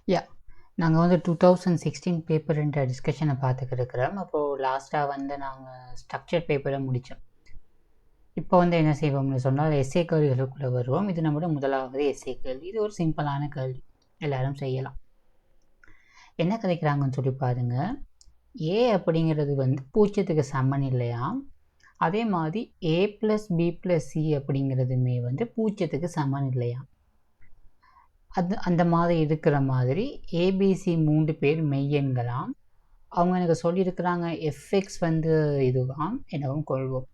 யா நாங்கள் வந்து 2016 பேப்பர்ன்ற டிஸ்கஷனை பார்த்துக்கிட்டு இருக்கிறோம். அப்போது லாஸ்ட்டாக வந்து நாங்கள் ஸ்ட்ரக்சர் பேப்பரை முடித்தோம். இப்போ வந்து என்ன செய்வோம்னு சொன்னால் எஸ்ஏ கேள்விகளுக்குள்ளே வருவோம். இது நம்மளோட முதலாவது எஸ்ஏ கேள்வி. இது ஒரு சிம்பிளான கேள்வி, எல்லாரும் செய்யலாம். என்ன கிடைக்கிறாங்கன்னு சொல்லி பாருங்க. ஏ அப்படிங்கிறது வந்து பூஜ்ஜியத்துக்கு சமன் இல்லையா, அதே மாதிரி ஏ ப்ளஸ் பி ப்ளஸ் சி அப்படிங்கிறதுமே வந்து பூஜ்ஜியத்துக்கு சமன் இல்லையா. அந்த மாதிரி இருக்கிற மாதிரி ஏபிசி 3 பேர் மெய்யெண்களாம். அவங்க எனக்கு சொல்லியிருக்கிறாங்க எஃப்எக்ஸ் வந்து இதுவாம் எனவும் கொள்வோம்.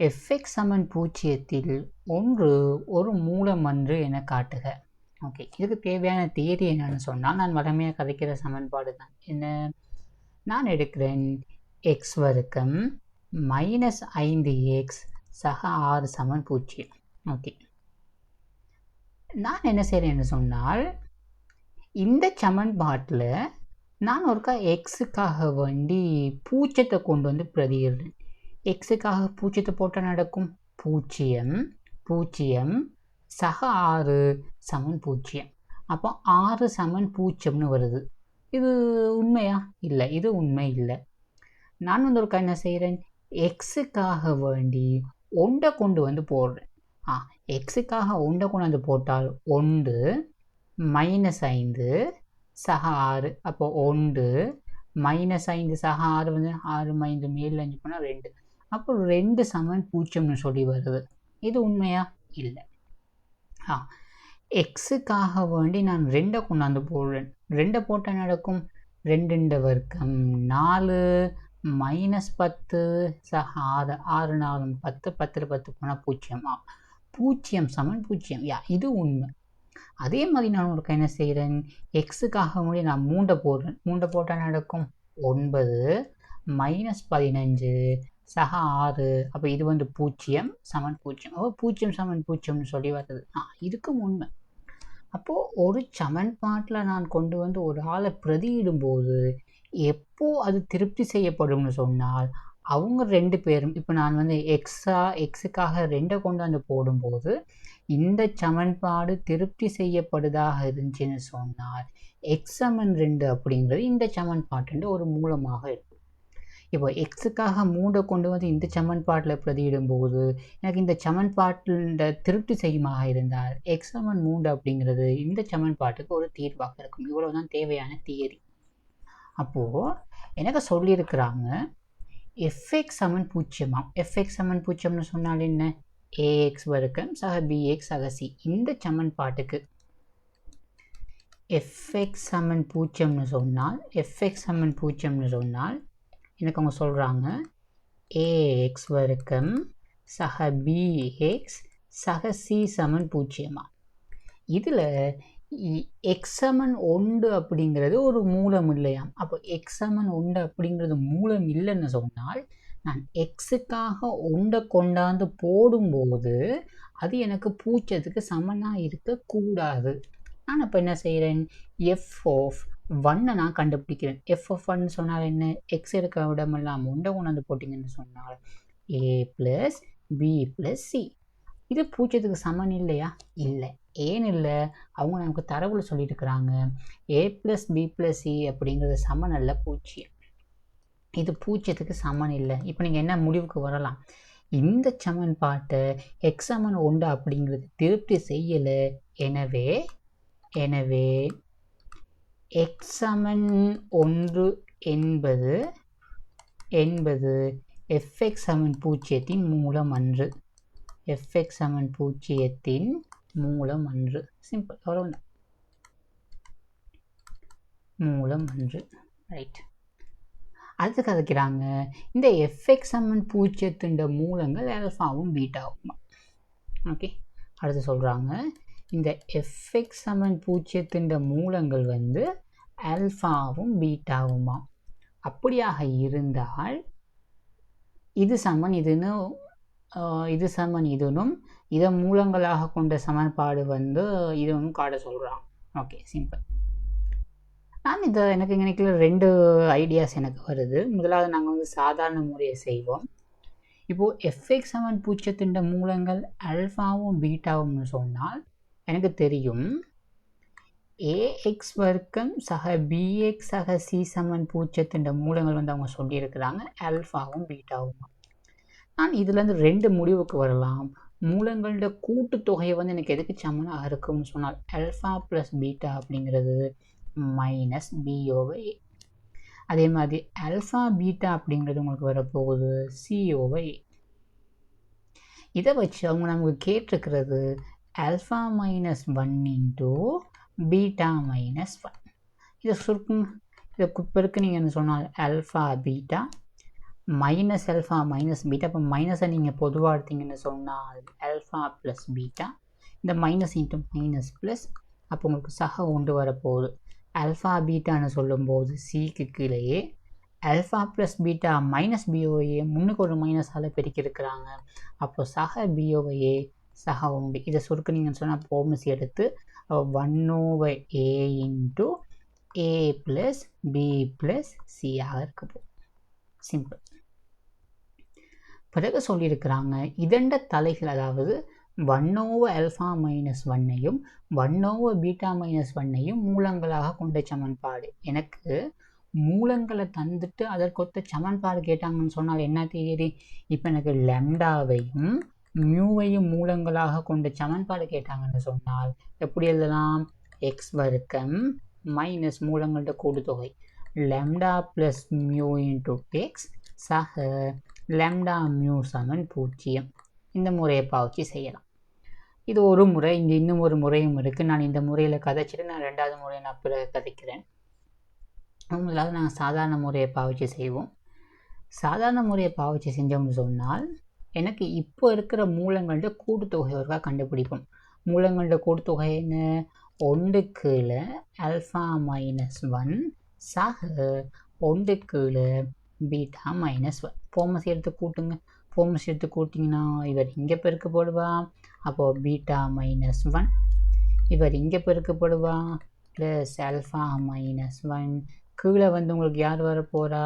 எஃப்எக்ஸ் சமன் பூஜ்ஜியத்தில் ஒன்று ஒரு மூலமன்று என காட்டுக. ஓகே, இதுக்கு தேவையான தியரி என்னன்னு சொன்னால், நான் வளமையாக கதைக்கிற சமன்பாடு தான். என்ன, நான் எடுக்கிறேன் எக்ஸ் வர்க்கம் மைனஸ் 5x சக 6 சமன் 0. ஓகே, நான் என்ன செய்கிறேன்னு சொன்னால், இந்த சமன்பாட்டில் நான் ஒருக்கா எக்ஸுக்காக வேண்டி பூஜ்ஜியத்தை கொண்டு வந்து பிரதியிடுறேன். எக்ஸுக்காக பூஜ்ஜியத்தை போட்டால் நடக்கும் 0 0 சக 6 சமன் 0. அப்போ 6 சமன் 0ன்னு வருது. இது உண்மையா? இல்லை, இது உண்மை இல்லை. நான் வந்து ஒருக்கா என்ன செய்கிறேன், எக்ஸுக்காக வேண்டி ஒன்றை கொண்டு வந்து போடுறேன். எக்ஸுக்காக ஒன்றை கொண்டு வந்து போட்டால் 1 மைனஸ் 5 சக 6. அப்போ 1 மைனஸ் 5 சக 6 வந்து 6 5 மேல் 5 போனால் 2. அப்போ 2 சமன் 0ன்னு சொல்லி வருது. இது உண்மையா? இல்லை. எக்ஸுக்காக வேண்டி நான் 2 கொண்டாந்து போடுறேன். 2 போட்டால் நடக்கும் 2 வர்க்கம் 4 மைனஸ் 10 சக 6 6 4 10 10 10 போனால் 0. 0 சமன் 0. இது உண்மை. அதே மாதிரி நான் உங்களுக்கு என்ன செய்கிறேன், எக்ஸுக்காக வேண்டி நான் 3 போடுறேன். 3 போட்டால் நடக்கும் 9 மைனஸ் 15 சக 6. அப்போ இது வந்து 0 சமன் 0. அப்போ 0 சமன் 0ன்னு சொல்லி வருது. இதுக்கும் உண்மை. அப்போது ஒரு சமன்பாட்டில் நான் கொண்டு வந்து ஒரு ஆளை பிரதியிடும்போது எப்போ அது திருப்தி செய்யப்படும்னு சொன்னால், அவங்க 2 பேரும், இப்போ நான் வந்து எக்ஸுக்காக 2 கொண்டு வந்து போடும்போது இந்த சமன்பாடு திருப்தி செய்யப்படுதாக இருந்துச்சுன்னு சொன்னால் எக்ஸ் சமன் 2 அப்படிங்கிறது இந்த சமன்பாட்டு ஒரு மூலமாக இருக்கும். இப்போ எக்ஸுக்காக 3 கொண்டு வந்து இந்த சமன்பாட்டில் பிரதியிடும்போது எனக்கு இந்த சமன்பாட்டில் திருப்தி செய்யுமாக இருந்தால் எக்ஸ் சமன் 3 அப்படிங்கிறது இந்த சமன்பாட்டுக்கு ஒரு தீர்வாக இருக்கும். இவ்வளவுதான் தேவையான தியரி. அப்போது எனக்கு சொல்லியிருக்கிறாங்க எஃப்எக்ஸ் சமன் 0. எஃப்எக்ஸ் சமன் 0ன்னு சொன்னால் என்ன, ஏஎக்ஸ் வர்க்கம் சக பிஎக்ஸ் சக சி. இந்த சமன்பாட்டுக்கு எஃப்எக்ஸ் சமன் 0ன்னு சொன்னால், எஃப்எக்ஸ் சமன் 0ன்னு சொன்னால் எனக்கு அவங்க சொல்கிறாங்க ஏஎக்ஸ் வர்க்கம் சக பிஎக்ஸ் சக சி சமன் 0. இதில் எக்ஸ் சமன் 1 அப்படிங்கிறது ஒரு மூலம் இல்லையாம். அப்போ எக்ஸ் சமன் 1 அப்படிங்கிறது மூலம் இல்லைன்னு சொன்னால் நான் எக்ஸுக்காக 1 கொண்டாந்து போடும்போது அது எனக்கு 0க்கு சமனாக இருக்கக்கூடாது. நான் இப்போ என்ன செய்கிறேன், எஃப் ஆஃப் 1 நான் கண்டுபிடிக்கிறேன். எஃப் ஆஃப் 1 சொன்னால் என்ன, எக்ஸ் இருக்க இடமெல்லாம் 1 கொண்டாந்து போட்டிங்கன்னு சொன்னால் ஏ ப்ளஸ் பி ப்ளஸ் சி. இது 0க்கு சமன் இல்லையா? இல்லை. ஏன் இல்லை? அவங்க நமக்கு தரவுல சொல்லியிருக்கிறாங்க ஏ ப்ளஸ் பி ப்ளஸ் சி அப்படிங்கிறது சமன் அல்ல 0. இது 0க்கு சமன் இல்லை. இப்போ நீங்கள் என்ன முடிவுக்கு வரலாம், இந்த சமன்பாட்டை எக்ஸ் சமன் 1 அப்படிங்கிறது திருப்தி செய்யலை. எனவே எக்ஸ் சமன் 1 என்பது எஃப்எக்ஸ் சமன் 0த்தின் மூலம் அன்று. எஃப்எக்ஸ் சமன் 0த்தின் மூலம் அன்று. சிம்பிள், அவ்வளவுதான். மூலம் அன்று, ரைட். அடுத்து கதைக்கிறாங்க இந்த எஃப்எக்ஸ் சமன் 0த்தின் மூலங்கள் ஆல்ஃபாவும் பீட்டாவும். ஓகே, அடுத்து சொல்கிறாங்க இந்த எஃப்எக்ஸ் சமன் 0த்தின் மூலங்கள் வந்து ஆல்ஃபாவும் பீட்டாவுமா. அப்படியாக இருந்தால் இது சமன் இதுன்னு, இது சமன் இதுனும், இதை மூலங்களாக கொண்ட சமன்பாடு வந்து இதுவும் காட்ட சொல்கிறான். Okay, simple. நான் எனக்கு நினைக்கல 2 ஐடியாஸ் எனக்கு வருது. முதலாவது நாங்கள் வந்து சாதாரண முறையை செய்வோம். இப்போது எஃப்எக்ஸ் சமன் 0த்தின் மூலங்கள் ஆல்ஃபாவும் பீட்டாவும்னு சொன்னால் எனக்கு தெரியும் ஏஎக்ஸ் வர்க்கம் சக பிஎக்ஸ் சக சி சமன் பூஜ்ஜியத்தின் மூலங்கள் வந்து அவங்க சொல்லியிருக்கிறாங்க ஆல்ஃபாவும் பீட்டாவும். நான் இதுலேருந்து 2 முடிவுக்கு வரலாம். மூலங்களோட கூட்டுத்தொகையை வந்து எனக்கு எதுக்கு சமனாக இருக்கும்னு சொன்னால் ஆல்ஃபா ப்ளஸ் பீட்டா அப்படிங்கிறது மைனஸ் பி/a. அதே மாதிரி ஆல்ஃபா பீட்டா அப்படிங்கிறது உங்களுக்கு வரப்போகுது சி/a. இதை வச்சு அவங்க நமக்கு கேட்டிருக்கிறது alpha minus 1 into beta minus 1. இதை சுருக்குங்க. இதை பெருக்குனீங்க என்ன சொன்னால் alpha beta minus alpha minus beta. இப்போ மைனஸை நீங்கள் பொதுவாக எடுத்தீங்கன்னு சொன்னால் ஆல்ஃபா ப்ளஸ் பீட்டா. இந்த மைனஸ் இன்ட்டு மைனஸ் ப்ளஸ். அப்போ உங்களுக்கு சக கொண்டு வரப்போகுது. ஆல்ஃபா பீட்டான்னு சொல்லும்போது சிக்கு கீழேயே alpha plus beta minus POA முன்னுக்கு ஒரு மைனஸால் பெருக்கியிருக்கிறாங்க. அப்போ சக பிஓஏ சக உண்டு. இதை சுருக்குனீங்கன்னு சொன்னால் போமசி எடுத்து 1/a into a plus b plus சியாக இருக்க போகும். சிம்பிள். பிறகு சொல்லியிருக்கிறாங்க இதண்ட தலைகள், அதாவது 1/ஆல்ஃபா மைனஸ் 1ஐயும் 1/பீட்டா மைனஸ் 1ஐயும் மூலங்களாக கொண்ட சமன்பாடு. எனக்கு மூலங்களை தந்துட்டு அதற்கொத்த சமன்பாடு கேட்டாங்கன்னு சொன்னால் என்ன தேதி? இப்போ எனக்கு லெம்டாவையும் மியூவையும் மூலங்களாக கொண்ட சமன்பாடு கேட்டாங்கன்னு சொன்னால் எப்படி எழுதலாம்? எக்ஸ் வர்க்கம் மைனஸ் மூலங்களோட கூட்டுத்தொகை lambda plus mu into X சக லெம்டா மியூ சமன் 0. இந்த முறையை பாவச்சு செய்யலாம். இது ஒரு முறை. இங்கே இன்னும் ஒரு முறையும் இருக்குது. நான் இந்த முறையில் கதைச்சிட்டு நான் 2வது முறையை நான் பிறகு கதைக்கிறேன். முதலாவது நாங்கள் சாதாரண முறையை பாவச்சு செய்வோம். சாதாரண முறையை பாவச்சு செஞ்சோம்னு சொன்னால் எனக்கு இப்போ இருக்கிற மூலங்களோட கூட்டுத்தொகை ஒருக்கா கண்டுபிடிப்போம். மூலங்களோட கூட்டுத்தொகை என்ன? 1 கீழே ஆல்ஃபா மைனஸ் 1 சக 1 கீழே பீட்டா மைனஸ் 1. போமஸ் எடுத்து கூட்டுங்க. போமஸ் எடுத்து கூட்டிங்கன்னா இவர் இங்கே பெருக்கப்படுவா. அப்போது பீட்டா மைனஸ் 1. இவர் இங்கே பெருக்கப்படுவா ப்ளஸ் ஆல்ஃபா மைனஸ் 1. கீழே வந்து உங்களுக்கு யார் வர போகிறா?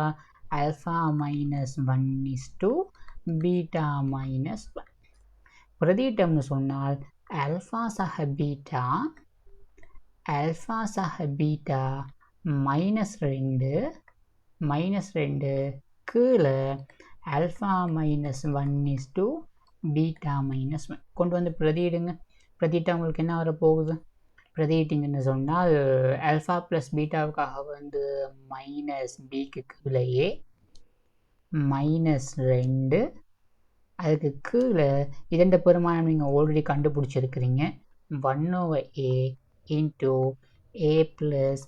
Alpha minus 1 is to beta minus 1. பிரதிட்டம்னு சொன்னால் ஆல்ஃபா சக பீட்டா -2 கீழே alpha minus 1 is to beta minus 1 கொண்டு வந்து பிரதியிடுங்க. பிரதியிட்டா உங்களுக்கு என்ன வரப்போகுது? பிரதியிட்டிங்கன்னு சொன்னால் ஆல்ஃபா ப்ளஸ் பீட்டாவுக்காக வந்து மைனஸ் பிக்கு கீழேயே -2 அதுக்கு கீழே இதண்ட பெருமானம் நீங்கள் ஆல்ரெடி கண்டுபிடிச்சிருக்கிறீங்க 1/a into a plus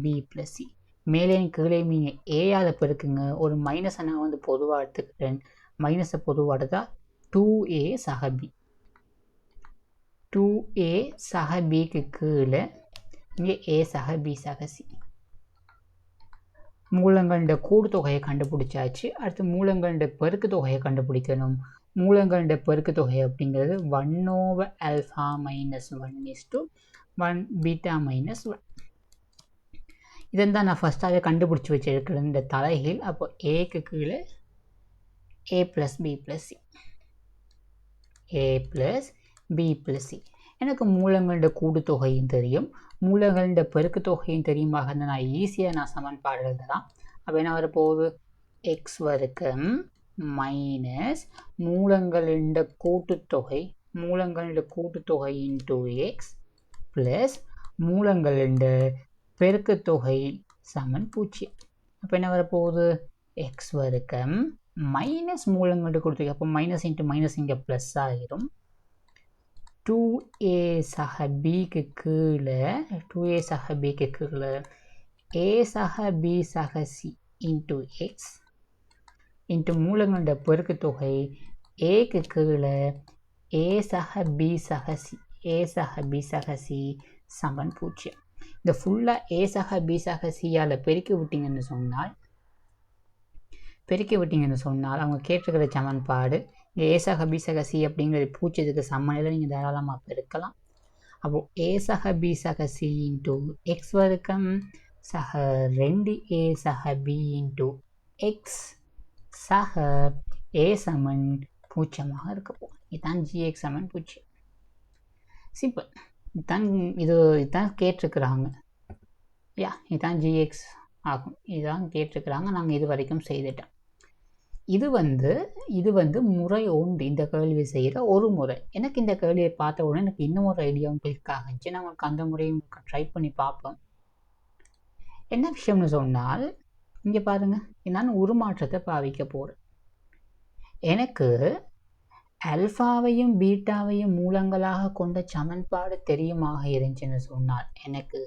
b plus c. மேலே கீழே நீங்கள் ஏயால் பெருக்குங்க. ஒரு மைனஸை நான் வந்து பொதுவாக எடுத்துக்கிறேன். மைனஸை பொதுவாக எடுத்தால் 2a சக b. 2a சக பிக்கு கீழே இங்கே a சக b சக c. மூலங்களோட கூட்டுத்தொகையை கண்டுபிடிச்சாச்சு. அடுத்து மூலங்களோட பெருக்கு தொகையை கண்டுபிடிக்கணும். மூலங்களோட பெருக்கு தொகை அப்படிங்கிறது 1/ஆல்ஃபா minus 1 is to 1 beta minus 1. இதன் தான் நான் ஃபஸ்ட்டாகவே கண்டுபிடிச்சி வச்சிருக்கிறேன் இந்த தலைகீழ். அப்போ ஏக்கு கீழே a plus b plus c. a plus b plus c. எனக்கு மூலங்களோட கூட்டுத்தொகையும் தெரியும், மூலங்களோட பெருக்கு தொகையும் தெரியுமாக இருந்தால் நான் ஈஸியாக சமன்பாடு எழுதலாம். அப்போ என்ன வரப்போகுது? எக்ஸ் வர்க்கம் மைனஸ் மூலங்களோட கூட்டுத்தொகை இன்ட்டு எக்ஸ் ப்ளஸ் மூலங்களோட பெருக்கு தொகை சமன் 0. அப்போ என்ன வரப்போகுது? எக்ஸ் வர்க்கம் மைனஸ் மூலங்களோட கூட்டுத்தொகை. அப்போ மைனஸ் இன்ட்டு மைனஸ் இங்கே ப்ளஸ் ஆகிரும். 2a சக பிக்கு கீழே a சக b சக c இன்ட்டு எக்ஸ் இன்ட்டு மூலங்களோட பெருக்கு தொகை ஏக்கு கீழே a சக b சக c சமன் 0. இந்த ஃபுல்லாக a சக b சக சியால் பெருக்கி விட்டீங்கன்னு சொன்னால் அவங்க கேட்டிருக்கிற சமன்பாடு இங்கே a சக b சக c அப்படிங்கிறது 0க்கு சமநிலை நீங்கள் தாராளமாக பெருக்கலாம். அப்போது a சக b சக c இன்ட்டு எக்ஸ் வர்க்கம் சக 2a சக b இன்ட்டு எக்ஸ் சக a சமன் 0 இருக்க போகும். இதுதான் gx சமன் 0. சிம்பிள். இதுதான் கேட்டிருக்கிறாங்க. இதுதான் GX ஆகும். இதுதான் கேட்டிருக்கிறாங்க. நாங்கள் இது வரைக்கும் செய்துட்டோம். இது வந்து முறை உண்டு. இந்த கேள்வி செய்கிற ஒரு முறை. எனக்கு இந்த கேள்வியை பார்த்த உடனே எனக்கு இன்னும் ஒரு ஐடியாவும் கிளிக் ஆகிச்சு. நான் உங்களுக்கு அந்த முறையும் ட்ரை பண்ணி பார்ப்போம். என்ன விஷயம்னு சொன்னால், இங்கே பாருங்க, நான் உருமாற்றத்தை பாவிக்க போகிறேன். எனக்கு ஆல்ஃபாவையும் பீட்டாவையும் மூலங்களாக கொண்ட சமன்பாடு தெரியுமாக இருந்துச்சுன்னு சொன்னால், எனக்கு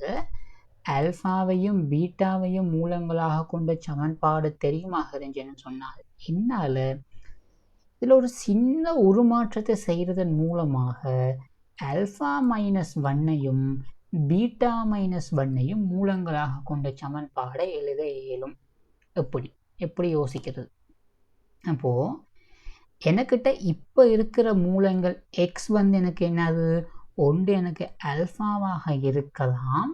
ஆல்ஃபாவையும் பீட்டாவையும் மூலங்களாக கொண்ட சமன்பாடு தெரியுமாக இருந்துச்சுன்னு சொன்னால், என்னால் இதில் ஒரு சின்ன உருமாற்றத்தை செய்கிறதன் மூலமாக ஆல்ஃபா மைனஸ் 1ஐயும் பீட்டா மைனஸ் 1ஐயும் மூலங்களாக கொண்ட சமன்பாடை எழுத இயலும். எப்படி யோசிக்கிறது? அப்போது எனக்கிட்ட இப்போ இருக்கிற மூலங்கள் எக்ஸ் வந்து எனக்கு என்னது, ஒன்று எனக்கு ஆல்ஃபாவாக இருக்கலாம்,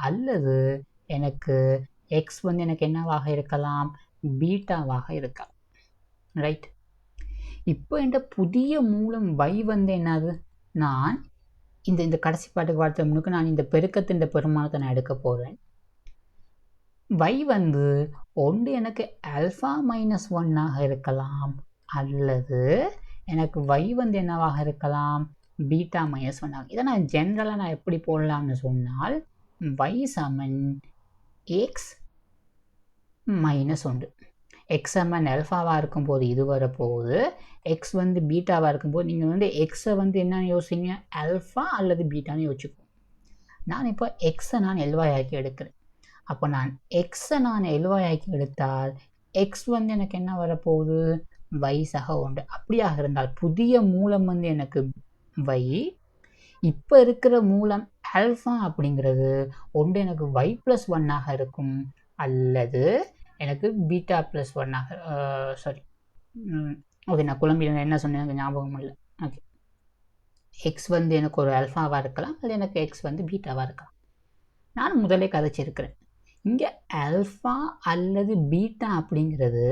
அல்லது எனக்கு எக்ஸ் வந்து எனக்கு என்னவாக இருக்கலாம், பீட்டாவாக இருக்கலாம். ரைட். இப்போ என்ற புதிய மூலம் y வந்து என்னது, நான் இந்த கடைசி பாட்டுக்கு வார்த்தை முன்னுக்கு நான் இந்த பெருக்கத்தின் பெருமானத்தை நான் எடுக்க போகிறேன். y வந்து ஒன்று எனக்கு ஆல்ஃபா மைனஸ் 1ஆக இருக்கலாம், அல்லது எனக்கு y வந்து என்னவாக இருக்கலாம், பீட்டா மைனஸ் 1 ஆகும். இதை நான் ஜென்ரலாக நான் எப்படி போடலாம்னு சொன்னால், y சமன் x மைனஸ் 1. எக்ஸ் சமன் ஆல்ஃபாவாக இருக்கும்போது இது வரப்போகுது, எக்ஸ் வந்து பீட்டாவாக இருக்கும்போது நீங்கள் வந்து எக்ஸை வந்து என்னன்னு யோசிங்க, ஆல்ஃபா அல்லது பீட்டான்னு யோசிச்சுக்கோங்க. நான் இப்போ எக்ஸை நான் எல்வாயாக்கி எடுக்கிறேன். அப்போ நான் எக்ஸை நான் எல்வாயாக்கி எடுத்தால் எக்ஸ் வந்து எனக்கு என்ன வரப்போகுது, வைஸாக உண்டு. அப்படியாக இருந்தால் புதிய மூலம் வந்து எனக்கு வை, இப்போ இருக்கிற மூலம் ஆல்ஃபா அப்படிங்கிறது ஒன்று எனக்கு y + 1ஆக இருக்கும், அல்லது எனக்கு பீட்டா + 1ஆக, ஓகே நான் குழம்பியில் என்ன சொன்னேன் எனக்கு ஞாபகம் இல்லை. ஓகே, எக்ஸ் வந்து எனக்கு ஒரு ஆல்ஃபாவாக இருக்கலாம், அல்லது எனக்கு எக்ஸ் வந்து பீட்டாவாக இருக்கலாம். நான் முதலே கதைச்சிருக்கிறேன். இங்கே ஆல்ஃபா அல்லது பீட்டா அப்படிங்கிறது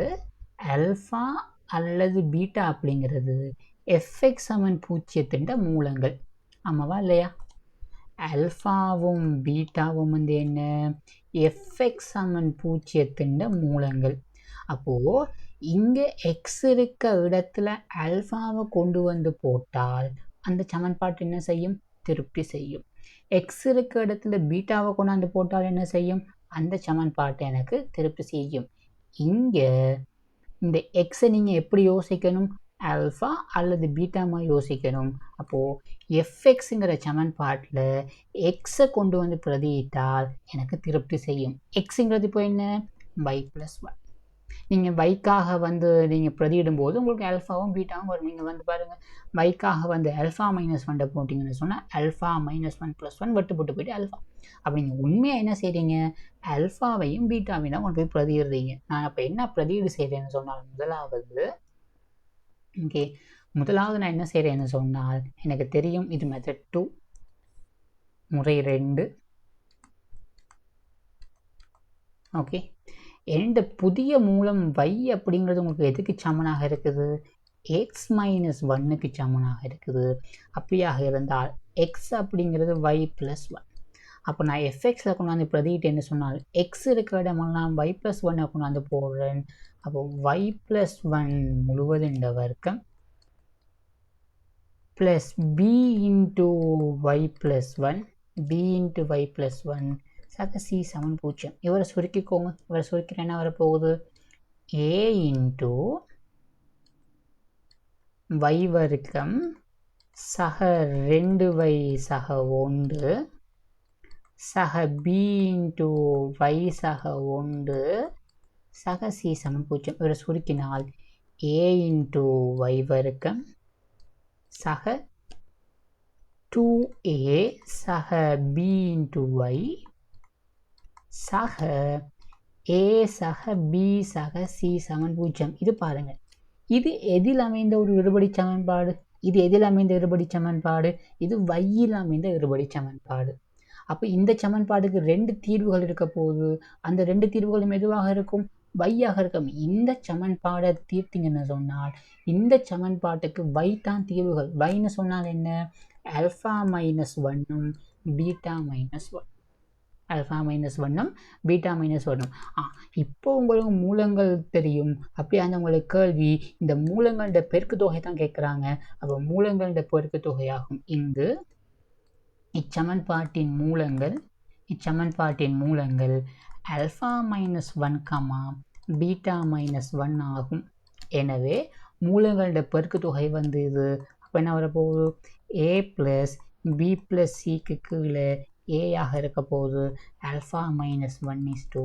fx சமன் 0 மூலங்கள். ஆமாவா இல்லையா? ஆல்ஃபாவும் பீட்டாவும் வந்து என்ன, fx சமன் 0 மூலங்கள். அப்போது இங்கே எக்ஸ் இருக்க இடத்துல ஆல்ஃபாவை கொண்டு வந்து போட்டால் அந்த சமன்பாட்டு என்ன செய்யும், திருப்தி செய்யும். எக்ஸ் இருக்க இடத்துல பீட்டாவை கொண்டாந்து போட்டால் என்ன செய்யும், அந்த சமன்பாட்டை எனக்கு திருப்தி செய்யும். இங்கே இந்த எக்ஸை நீங்கள் எப்படி யோசிக்கணும், ஆல்ஃபா அல்லது பீட்டாமா யோசிக்கணும். அப்போது fxங்கிற சமன்பாட்டில் எக்ஸை கொண்டு வந்து பிரதியிட்டால் எனக்கு திருப்தி செய்யும். எக்ஸுங்கிறது இப்போ என்ன, y + 1. நீங்கள் வைக்காக வந்து நீங்கள் பிரதியிடும்போது உங்களுக்கு ஆல்ஃபாவும் பீட்டாவும் வரும். நீங்கள் வந்து பாருங்கள், வைக்காக வந்து ஆல்ஃபா மைனஸ் 1 போட்டிங்கன்னு சொன்னால் ஆல்ஃபா மைனஸ் 1 + 1 வெட்டு போட்டு போயிட்டு ஆல்ஃபா. அப்படி நீங்கள் உண்மையாக என்ன செய்கிறீங்க, ஆல்ஃபாவையும் பீட்டாவையும் தான் கொண்டு போய் பிரதியிடுறீங்க. நான் அப்போ என்ன பிரதியீடு செய்கிறேன்னு சொன்னால், முதலாவது நான் என்ன செய்கிறேன்னு சொன்னால், எனக்கு தெரியும் இது மெத்தட் 2, முறை 2. ஓகே, எந்த புதிய மூலம் y அப்படிங்கிறது உங்களுக்கு எதுக்கு சமனாக இருக்குது, x - 1க்கு சமனாக இருக்குது. அப்படியாக இருந்தால் x அப்படிங்கிறது y + 1. அப்போ நான் fxல கொண்டாந்து பிரதியிட்டு என்ன சொன்னால், x இருக்கிற இடமெல்லாம் y + 1 கொண்டாந்து போடுறேன். அப்போ y + 1 முழுவதும் இந்த வர்க்கம் plus b × y + 1, b × y + 1 சக c சமன் 0. இவரை சுருக்கிக்கோங்க. இவரை சுருக்கிற என்ன வரப்போகுது, a × y வர்க்கம் சக 2y சக 1 சக b × y சக 1 சக c சமன் 0. இவரை சுருக்கினால் a × y வர்க்கம் சக 2a சக b × y சக a சக b சக c சமன் 0. இது பாருங்க, இது எதில் அமைந்த ஒரு இருபடி சமன்பாடு, இது வையில் அமைந்த இருபடி சமன்பாடு. அப்போ இந்த சமன்பாடுக்கு 2 தீர்வுகள் இருக்க போகுது. அந்த 2 தீர்வுகளும் எதுவாக இருக்கும், வையாக இருக்கும். இந்த சமன்பாடை தீர்த்தீங்கன்னு சொன்னால் இந்த சமன்பாட்டுக்கு வை தான் தீர்வுகள். வைன்னு சொன்னால் என்ன, ஆல்ஃபா மைனஸ் 1ம் beta minus one. Alpha minus ஒன்னும் பீட்டா மைனஸ் ஒன்னும். இப்போ உங்களுக்கு மூலங்கள் தெரியும். அப்படியே அந்த உங்களுக்கு கேள்வி இந்த மூலங்களோட பெருக்கு தொகை தான் கேட்குறாங்க. அப்போ மூலங்களோட பெருக்கு தொகையாகும். இங்கு இச்சமன்பாட்டின் மூலங்கள் alpha minus one comma beta minus one ஆகும். எனவே மூலங்களோட பெருக்கு தொகை வந்து இது. அப்போ என்ன வரப்போகுது? ஏ ப்ளஸ் பி ப்ளஸ் சிக்கு கீழே ஏயாக இருக்க போகுது. Alpha minus one is to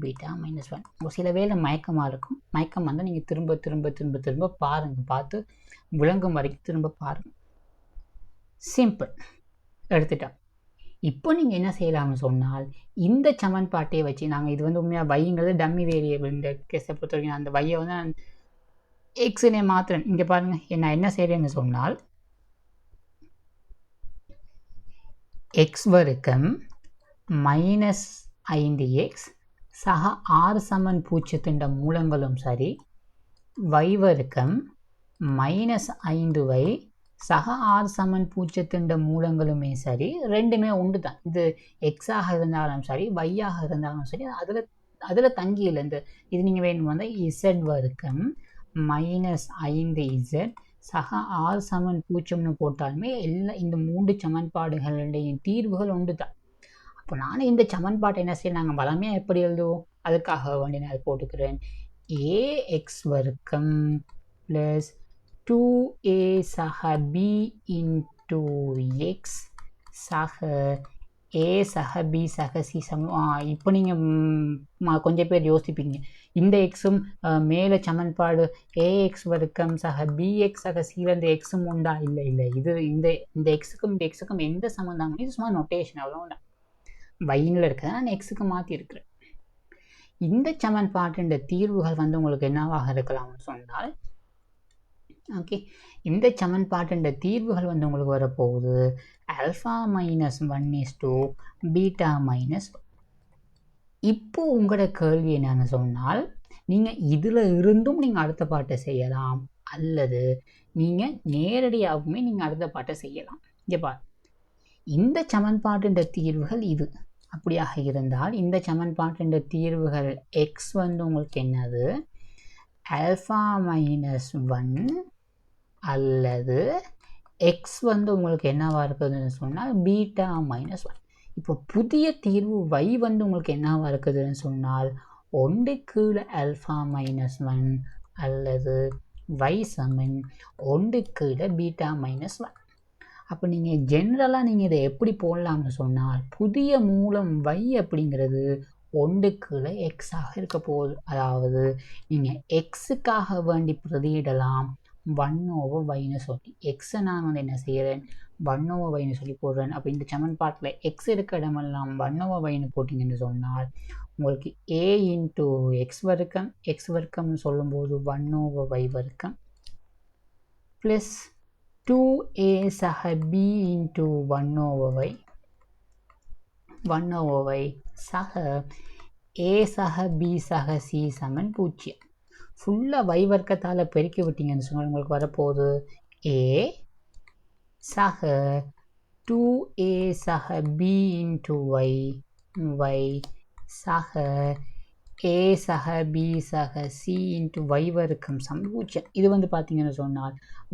beta minus one. ஒரு சில வேளை மயக்கமாக இருக்கும். மயக்கம் வந்தால் நீங்கள் திரும்ப திரும்ப திரும்ப திரும்ப பாருங்கள். பார்த்து விளங்கும் வரைக்கும் திரும்ப பாருங்கள். சிம்பிள் எடுத்துட்டா. இப்போ நீங்கள் என்ன செய்யலாம்னு சொன்னால் இந்த சமன்பாட்டை வச்சு நாங்கள் இது வந்து உண்மையாக வைங்கிறது டம்மி வேரியபிள். இந்த கேஸை பொறுத்த வரைக்கும் அந்த வையை வந்து நான் எக்ஸுனே மாத்திரன். இங்கே பாருங்கள் நான் என்ன செய்கிறேன்னு சொன்னால் எக்ஸ் வர்க்கம் மைனஸ் 5x சக 6 சமன் 0 மூலங்களும் சரி, y வர்க்கம் மைனஸ் 5y சக 6 சமன் 0 மூலங்களுமே சரி, ரெண்டுமே ஒன்று தான். இது எக்ஸாக இருந்தாலும் சரி, வையாக இருந்தாலும் சரி, அதில் தங்கி இல்லை. இது நீங்கள் வேணும் வந்தால் இசட் வர்க்கம் மைனஸ் 5z சக 6 சமன் 0ன்னு போட்டாலுமே எல்லாம் இந்த 3 சமன்பாடுகளுடைய தீர்வுகள் ஒன்று தான். அப்போ நானும் இந்த சமன்பாட்டை என்ன செய்ய நாங்கள் வளமையாக எப்படி எழுதுவோம்? அதுக்காக வேண்டி நான் போட்டுக்கிறேன். ஏஎக்ஸ் வர்க்கம் ப்ளஸ் 2a சக b இன்டூ எக்ஸ் சக a சக b சக c சமம். இப்போ நீங்கள் கொஞ்சம் பேர் யோசிப்பீங்க, இந்த எக்ஸும் மேலே சமன்பாடு ஏஎக்ஸ் வர்க்கம் சக பிஎக்ஸ் சக சியில் இந்த எக்ஸும் உண்டா? இல்லை இல்லை. இது இந்த எக்ஸுக்கும் எந்த சம்மந்தம்? இது சும்மா நொட்டேஷன் அவ்வளோதான். வைனில் இருக்கிறத நான் எக்ஸுக்கு மாற்றி இருக்கிறேன். இந்த சமன்பாட்டின் தீர்வுகள் வந்து உங்களுக்கு என்னவாக இருக்கலாம்னு சொன்னால், ஓகே, இந்த சமன்பாட்டின் தீர்வுகள் வந்து உங்களுக்கு வரப்போகுது alpha minus one is to beta minus. இப்போ உங்களோட கேள்வி என்னன்னு சொன்னால், நீங்கள் இதில் இருந்தும் நீங்கள் அடுத்த பாட்டை செய்யலாம், அல்லது நீங்கள் நேரடியாகவுமே நீங்கள் அடுத்த பாட்டை செய்யலாம். இங்கே பாரு, இந்த சமன்பாட்டின் தீர்வுகள் இது. அப்படியாக இருந்தால் இந்த சமன்பாட்டின் தீர்வுகள் எக்ஸ் வந்து உங்களுக்கு என்னது? ஆல்ஃபா மைனஸ் ஒன் அல்லது எக்ஸ் வந்து உங்களுக்கு என்னவாக இருக்குதுன்னு சொன்னால் பீட்டா மைனஸ் ஒன். இப்போ புதிய தீர்வு y வந்து உங்களுக்கு என்னவாக இருக்குதுன்னு சொன்னால் ஒன்று கீழே ஆல்ஃபா மைனஸ் ஒன் அல்லது y சமன் ஒன்று கீழே பீட்டா மைனஸ் ஒன். அப்போ நீங்கள் ஜென்ரலாக நீங்கள் இதை எப்படி போடலாம்னு சொன்னால், புதிய மூலம் y அப்படிங்கிறது ஒன்று கீழே எக்ஸாக இருக்க போகுது. அதாவது நீங்கள் எக்ஸுக்காக வேண்டி பிரதியிடலாம் 1/yன்னு சொல்லி. எக்ஸை நான் வந்து என்ன செய்கிறேன்? 1/yன்னு சொல்லி போடுறேன். அப்போ இந்த சமன்பாட்டில் எக்ஸ் இருக்க இடமெல்லாம் 1/yன்னு போட்டிங்கன்னு சொன்னால் உங்களுக்கு a இன்ட்டு எக்ஸ் வர்க்கம்னு சொல்லும்போது 1/y வர்க்கம் ப்ளஸ் 2a சக b இன்ட்டு 1/y சக a சக b சக c சமன் 0. ஃபுல்லாக y வர்க்கத்தால் பெருக்கி விட்டீங்கன்னு சொன்னால் உங்களுக்கு வரப்போகுது a சக 2a சக b இன்ட்டு y சக a சக b சக c இன்ட்டு y வர்க்கம் சமன் 0. இது வந்து பார்த்தீங்கன்னு சொன்னால்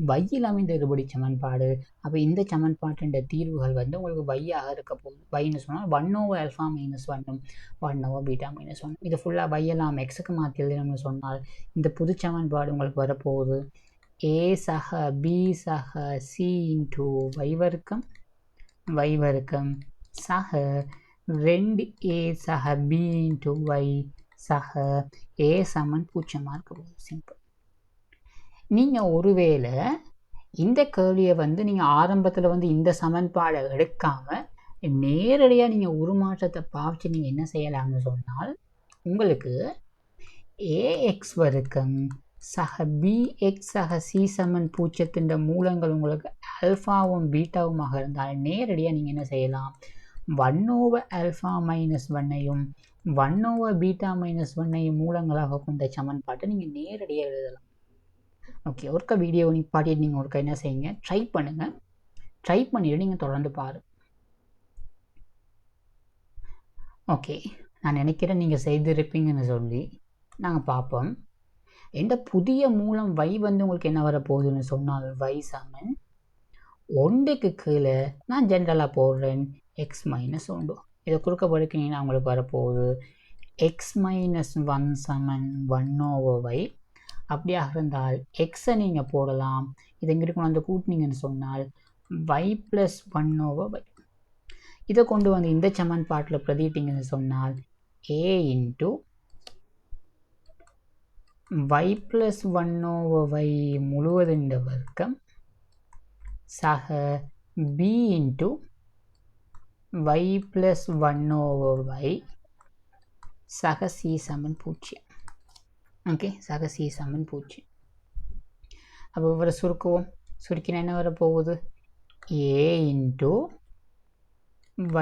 வையில் அமைந்த இருபடி சமன்பாடு. அப்போ இந்த சமன்பாட்டின் தீர்வுகள் வந்து உங்களுக்கு வையாக இருக்க போகுது. வைன்னு சொன்னால் 1/ஆல்ஃபா மைனஸ் ஒன்னும் 1/பீட்டா மைனஸ் ஒன். இது ஃபுல்லாக வையெல்லாம் எக்ஸுக்கு மாற்றி எழுதினோம்னு சொன்னால் இந்த புது சமன்பாடு உங்களுக்கு வரப்போகுது a சக b சக c இன்ட்டு y வர்க்கம் சக 2a சக b இன்ட்டு y சக a சமன் 0 இருக்க போகுது. சிம்பிள். நீங்கள் ஒருவேளை இந்த கேள்வியை வந்து நீங்கள் ஆரம்பத்தில் வந்து இந்த சமன்பாடை எடுக்காமல் நேரடியாக நீங்கள் உருமாற்றத்தை பாவிச்சு நீங்கள் என்ன செய்யலாம்னு சொன்னால், உங்களுக்கு ஏஎக்ஸ் வர்க்கம் சக பிஎக்ஸ் சக சி சமன் 0 மூலங்கள் உங்களுக்கு ஆல்ஃபாவும் பீட்டாவுமாக இருந்தால் நேரடியாக நீங்கள் என்ன செய்யலாம்? 1/ஆல்ஃபா மைனஸ் ஒன்னையும் 1/பீட்டா மைனஸ் ஒன்னையும் மூலங்களாக கொண்ட சமன்பாட்டை நீங்கள் நேரடியாக எழுதலாம். ஓகே, ஒருக்கா வீடியோ நிப்பாட்டிட்டு நீங்கள் ஒருக்கா என்ன செய்யுங்க, ட்ரை பண்ணுங்கள். ட்ரை பண்ணிவிட்டு நீங்கள் தொடர்ந்து பாருங்கள். ஓகே, நான் நினைக்கிறேன் நீங்கள் செய்திருப்பீங்கன்னு சொல்லி நாங்கள் பார்ப்போம். எந்த புதிய மூலம் y வந்து உங்களுக்கு என்ன வரப்போகுதுன்னு சொன்னால் y சமன் 1க்கு கீழே நான் ஜென்ரலாக போடுறேன் x மைனஸ் 1. இதை குறுக்க படுக்கினீங்கன்னா உங்களுக்கு வரப்போகுது x மைனஸ் 1 சமன் 1/y. அப்படியாக இருந்தால் எக்ஸை நீங்கள் போடலாம். இதை எங்கிட்டு கொண்டு வந்து கூட்டினீங்கன்னு சொன்னால் y ப்ளஸ் 1/y. இதை கொண்டு வந்து இந்த சமன்பாட்டில் பிரதிட்டீங்கன்னு சொன்னால் a into y plus 1/y முழுவதின் வர்க்கம் சக b into y plus 1/y சக c சமன் 0. ஓகே, சக c சமன் 0. அப்போ இவரை சுருக்குவோம். சுருக்கினா என்ன வரப்போகுது a இன்ட்டு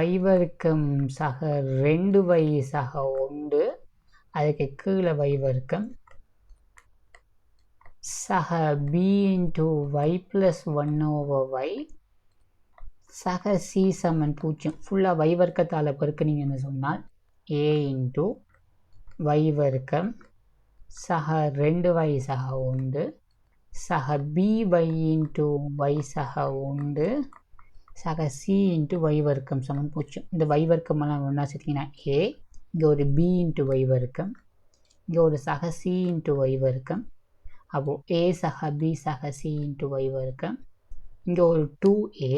y வர்க்கம் சக 2y சக 1 அதுக்கு கீழே y வர்க்கம் சக b into y plus 1/y சக c சமன் 0. ஃபுல்லாக y வர்க்கத்தால் பெருக்கினீங்கன்னு சொன்னால் a இன்ட்டு y வர்க்கம் சக 2y சக 1 சக by இன்ட்டு y சக 1 சக c இன்ட்டு y வர்க்கம் சமன் 0. இந்த y வர்க்கமெல்லாம் ஒன்றா சேர்த்திங்கன்னா a, இங்கே ஒரு b இன்ட்டு y வர்க்கம், இங்கே ஒரு சக c இன்ட்டு y வர்க்கம். அப்போது a சக b சக c இன்ட்டு y வர்க்கம், இங்கே ஒரு 2a,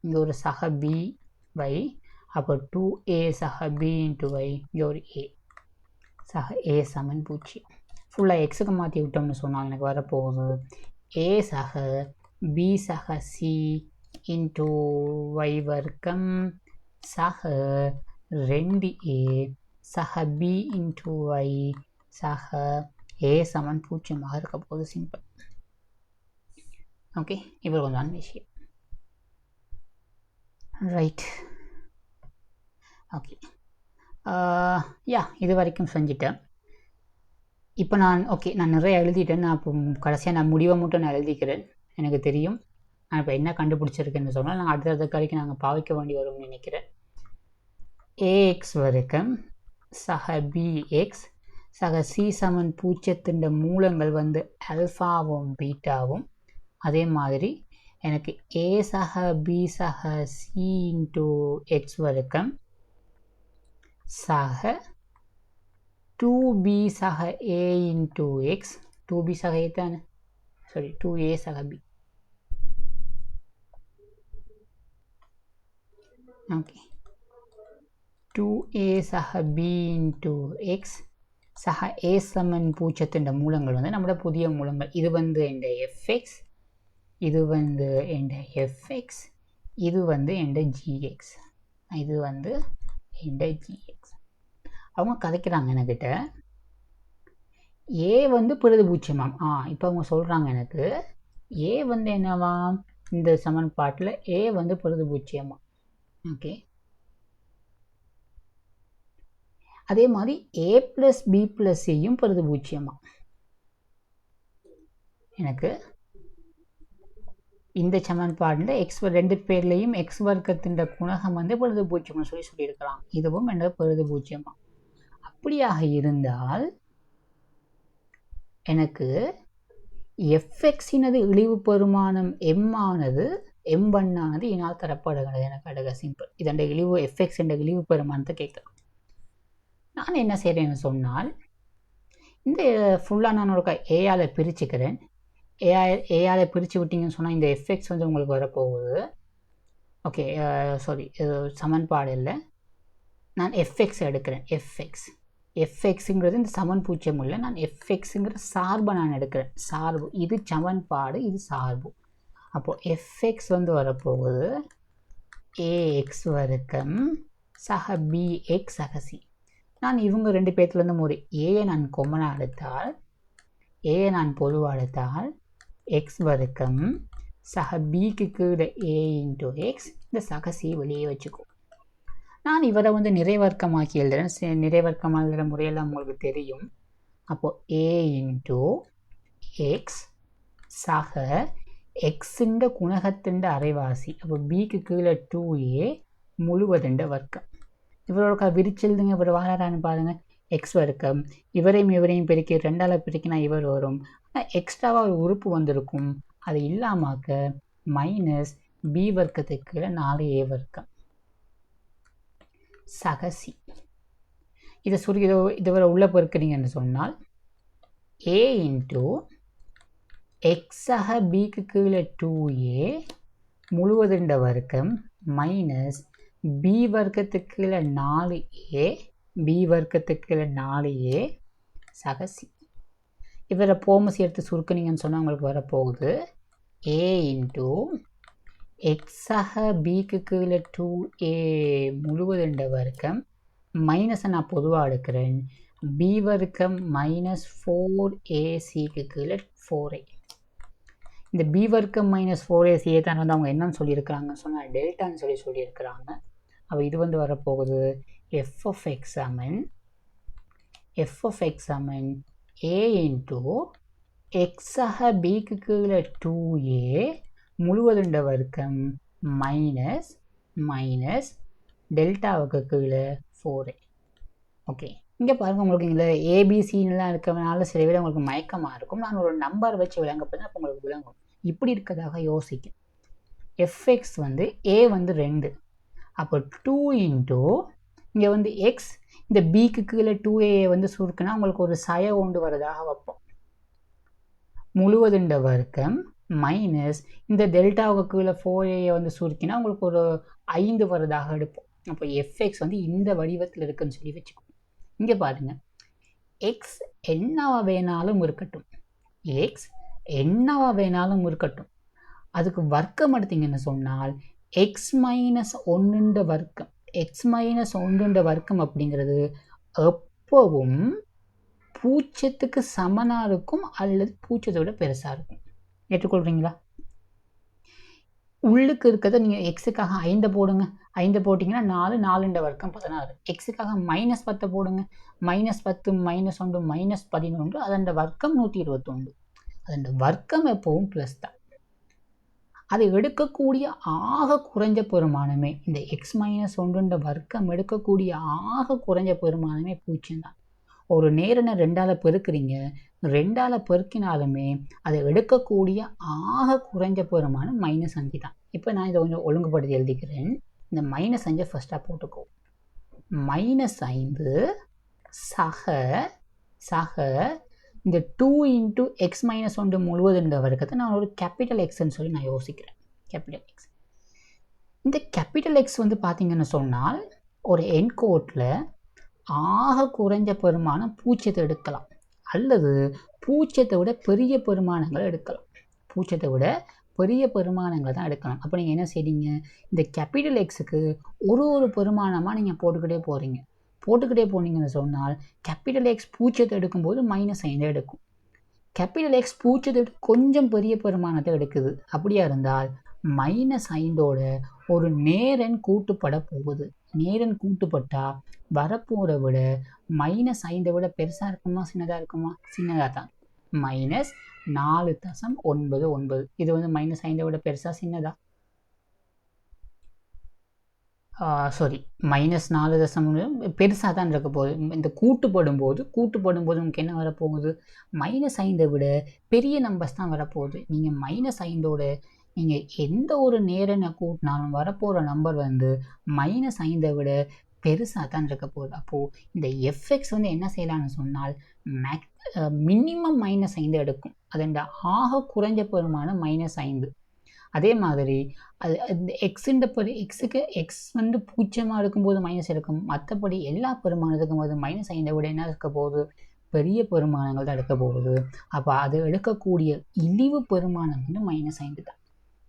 இங்கே ஒரு சக b y, அப்போ 2a சக b இன்ட்டு y, இங்கே ஒரு a சக a சமன் 0. ஃபுல்லாக எக்ஸுக்கு மாற்றி விட்டோம்னு சொன்னால் எனக்கு வரப்போகுது a சக b சக c இன்ட்டு y வர்க்கம் சக 2a சக b இன்ட்டு y சக a சமன் 0 இருக்க போகுது. சிம்பிள். ஓகே, இவ்வளோ தான் விஷயம். ரைட். ஓகே, இது வரைக்கும் செஞ்சுட்டேன். இப்போ நான் நிறைய எழுதிட்டேன். நான் இப்போ கடைசியாக நான் முடிவை மட்டும் நான் எழுதிக்கிறேன். எனக்கு தெரியும் நான் இப்போ என்ன கண்டுபிடிச்சிருக்கேன்னு சொன்னால் நான் அடுத்த கடைக்கு நாங்கள் பாவிக்க வேண்டி வரும்னு நினைக்கிறேன். ax வர்க்கம் சக bx சக c சமன் 0 மூலங்கள் வந்து ஆல்ஃபாவும் பீட்டாவும். அதே மாதிரி எனக்கு a சக b சக c இன்ட்டு x வர்க்கம் சக 2b சக a இன்ட்டு x, 2b சக a தானே, சாரி 2a சக b. ஓகே, 2a சக b இன்ட்டு x சக a சமன் 0 மூலங்கள் வந்து நம்மளோட புதிய மூலங்கள். இது வந்து எந்த fx, இது வந்து எந்த fx, இது வந்து எந்த gx, இது வந்து எந்த gx. அவங்க கதைக்கிறாங்க என்கிட்ட ஏ வந்து பெரிது பூஜ்ஜியமாம். இப்போ அவங்க சொல்கிறாங்க எனக்கு ஏ வந்து என்னவாம், இந்த சமன்பாட்டில் ஏ வந்து பெரிது பூஜ்ஜியமா. ஓகே, அதே மாதிரி ஏ ப்ளஸ் பி ப்ளஸ் சியும் பெரிது பூஜ்ஜியமா. எனக்கு இந்த சமன்பாட்டில் எக்ஸ் 2 பேர்லேயும் எக்ஸ் வர்க்கத்தின் குணகம் வந்து பெரிது பூஜ்ஜியம்னு சொல்லியிருக்கலாம். இதுவும் என்ன பெரிது பூஜ்ஜியமா. அப்படியாக இருந்தால் எனக்கு fxனது இழிவு பெருமானம் m ஆனது m1 ஆனது இனால் தரப்படுகிறது. எனக்கு அடுக்க சிம்பிள். இதன் இழிவு fx என்ற இழிவு பெருமானத்தை கேட்கலாம். நான் என்ன செய்கிறேன்னு சொன்னால் இந்த ஃபுல்லாக நான் ஒரு ஏஆல பிரிச்சுக்கிறேன். ஏஆல பிரித்து விட்டீங்கன்னு சொன்னால் இந்த fx வந்து உங்களுக்கு வரப்போகுது. ஓகே, சாரி, சமன்பாடு இல்லை, நான் fx எடுக்கிறேன். fxங்கிறது இந்த சமன் பூஜ்ஜியம் இல்லை, நான் fxங்கிற சார்பை நான் எடுக்கிறேன். சார்பு இது சமன்பாடு, இது சார்பு. அப்போது fx வந்து வரப்போகுது ax வர்க்கம் சக bx சக c. நான் இவங்க 2 பேர்த்துலேருந்து ஒரு ஏயை நான் கொம்மனாக எடுத்தால், ஏயை நான் பொதுவாக எடுத்தால் x வர்க்கம் சக bக்கு கீழே a இன்ட்டு எக்ஸ், இந்த சக c வெளியே வச்சுக்கோ. நான் இவரை வந்து நிறைவர்க்கமாக்கி எழுதுறேன். நிறைவர்க்கமாக எழுதுகிற முறையெல்லாம் உங்களுக்கு தெரியும். அப்போது a இன்ட்டு எக்ஸ் சக எக்ஸுண்ட குணகத்தின் அரைவாசி. அப்போ பிக்கு கீழே 2a முழுவதுண்ட வர்க்கம். இவரோட விரிச்செழுதுங்க, இவர் வாரான்னு பாருங்கள். எக்ஸ் வர்க்கம், இவரையும் பெருக்கி 2ஆல் பெருக்கினா இவர் வரும். ஆனால் எக்ஸ்ட்ராவாக ஒரு உறுப்பு வந்திருக்கும், அது இல்லாமாக்க மைனஸ் பி வர்க்கத்துக்கு கீழே 4a வர்க்கம் சகசி. இதை இதுவரை உள்ள பெருக்கிறீங்கன்னு சொன்னால் a இன்ட்டு எக்ஸாக பிக்கு கீழே 2a முழுவதுண்ட வர்க்கம் மைனஸ் பி வர்க்கத்துக்கு கீழே 4a பி வர்க்கத்துக்கு கீழே 4a சகசி. இவரை போமசி எடுத்து சுருக்குனீங்கன்னு சொன்னால் உங்களுக்கு வரப்போகுது a இன்ட்டு எக்ஸாக பிக்கு கீழே 2a முழுவதுண்ட வர்க்கம் மைனஸை நான் பொதுவாக எடுக்கிறேன், பி வர்க்கம் மைனஸ் 4ac கீழே 4a. இந்த பி வர்க்கம் மைனஸ் 4ac தான் வந்து அவங்க என்னன்னு சொல்லியிருக்கிறாங்கன்னு சொன்னால் டெல்டான்னு சொல்லியிருக்கிறாங்க. அப்போ இது வரப்போகுது f of x சமன் a இன்ட்டு எக்ஸாக பிக்கு கீழே 2a முழுவதுண்ட வர்க்கம் மைனஸ் டெல்டாவுக்கு கீழே 4a. ஓகே, இங்கே பாருங்கள், உங்களுக்கு இதில் ஏபிசின்லாம் இருக்கிறதுனால சில விட உங்களுக்கு மயக்கமாக இருக்கும். நான் ஒரு நம்பர் வச்சு விளங்கப்படுது, அப்போ உங்களுக்கு விளங்கும். இப்படி இருக்கிறதாக யோசிக்கும். எஃப்எக்ஸ் ஏ 2, அப்போ 2 இன்ட்டு இங்கே எக்ஸ் இந்த பிக்கு கீழே 2a சுருக்குன்னா உங்களுக்கு ஒரு சய கொண்டு வரதாக வைப்போம். முழுவதுண்ட வர்க்கம் மைனஸ் இந்த டெல்டாவுக்கு கீழே 4a சுருக்கினா உங்களுக்கு ஒரு 5 வரதாக எடுப்போம். அப்போ எஃப்எக்ஸ் இந்த வடிவத்தில் இருக்குன்னு சொல்லி வச்சுக்கோங்க. இங்கே பாருங்கள், எக்ஸ் என்னவா வேணாலும் இருக்கட்டும், அதுக்கு வர்க்கம் எடுத்தீங்கன்னு சொன்னால் எக்ஸ் மைனஸ் 1 வர்க்கம் அப்படிங்கிறது எப்பவும் பூஜ்ஜியத்துக்கு சமனாக இருக்கும் அல்லது பூஜ்ஜியத்தை விட பெருசாக இருக்கும். ஏற்றுக்கொள்கிறீங்களா? உள்ளுக்கு இருக்கிறத நீங்கள் எக்ஸுக்காக 5 போடுங்க, 5 போட்டிங்கன்னா 4 வர்க்கம் 16. எக்ஸுக்காக -10 போடுங்க, -10 -1 -11, அதன் வர்க்கம் 121. அதன் வர்க்கம் எப்பவும் ப்ளஸ் தான். அதை எடுக்கக்கூடிய ஆக குறைஞ்ச பெருமானமே இந்த எக்ஸ் -1 வர்க்கம் எடுக்கக்கூடிய ஆக குறைஞ்ச பெருமானமே 0 தான். ஒரு நேரனை 2ஆல் பெருக்கிறீங்க, 2ஆல் பெருக்கினாலுமே அதை எடுக்கக்கூடிய ஆக குறைஞ்ச பெருமானம் -5 தான். இப்போ நான் இதை கொஞ்சம் ஒழுங்குபடுத்தி எழுதிக்கிறேன். இந்த -5 ஃபஸ்ட்டாக போட்டுக்கோ. -5 சக இந்த 2 இன்ட்டு எக்ஸ் -1 முழுவதுன்ற வர்க்கத்தை நான் ஒரு கேபிட்டல் எக்ஸ்ன்னு சொல்லி நான் யோசிக்கிறேன். கேபிட்டல் எக்ஸ், இந்த கேபிட்டல் எக்ஸ் பார்த்தீங்கன்னு சொன்னால் ஒரு என்கோட்டில் ஆக குறைஞ்ச பெருமானம் 0 எடுக்கலாம், அல்லது 0 விட பெரிய பெருமானங்களை எடுக்கலாம். 0 விட பெரிய பெருமானங்களை தான் எடுக்கலாம். அப்போ நீங்கள் என்ன செய்றீங்க, இந்த கேபிட்டல் எக்ஸுக்கு ஒரு பெருமானமாக நீங்கள் போட்டுக்கிட்டே போனீங்கன்னு சொன்னால் கேபிட்டல் எக்ஸ் 0 எடுக்கும்போது -5 எடுக்கும். கேபிட்டல் எக்ஸ் 0 கொஞ்சம் பெரிய பெருமானத்தை எடுக்குது. அப்படியா இருந்தால் -5ஓட ஒரு நேரன் கூட்டுப்பட போகுது. நேரன் கூட்டுப்பட்டால் வரப்போகிற விட -5 விட பெருசாக இருக்குமா சின்னதாக இருக்குமா? சின்னதாக தான். -4.99. இது -5 விட பெருசாக சின்னதா? சாரி, -4 பெருசாக தான் இருக்க போகுது. இந்த கூட்டுப்படும் போது உங்களுக்கு என்ன வரப்போகுது? -5 விட பெரிய நம்பர்ஸ் தான் வரப்போகுது. நீங்கள் -5ஓட நீங்கள் எந்த ஒரு நேரனை கூட்டினாலும் வரப்போகிற நம்பர் -5 விட பெருசாக தான் இருக்க போகுது. அப்போது இந்த எஃப்எக்ஸ் என்ன செய்யலாம்னு சொன்னால் மினிமம் -5 எடுக்கும். அதன் ஆக குறைஞ்ச பெருமானம் -5. அதே மாதிரி அது எக்ஸுக்கு எக்ஸ் 0 இருக்கும்போது மைனஸ் எடுக்கும். மற்றபடி எல்லா பெருமானத்துக்கும் போது -5 விட என்ன இருக்க போகுது? பெரிய பெருமானங்கள் தான் எடுக்க போகுது. அப்போ அது எடுக்கக்கூடிய இழிவு பெருமானம் -5 தான்.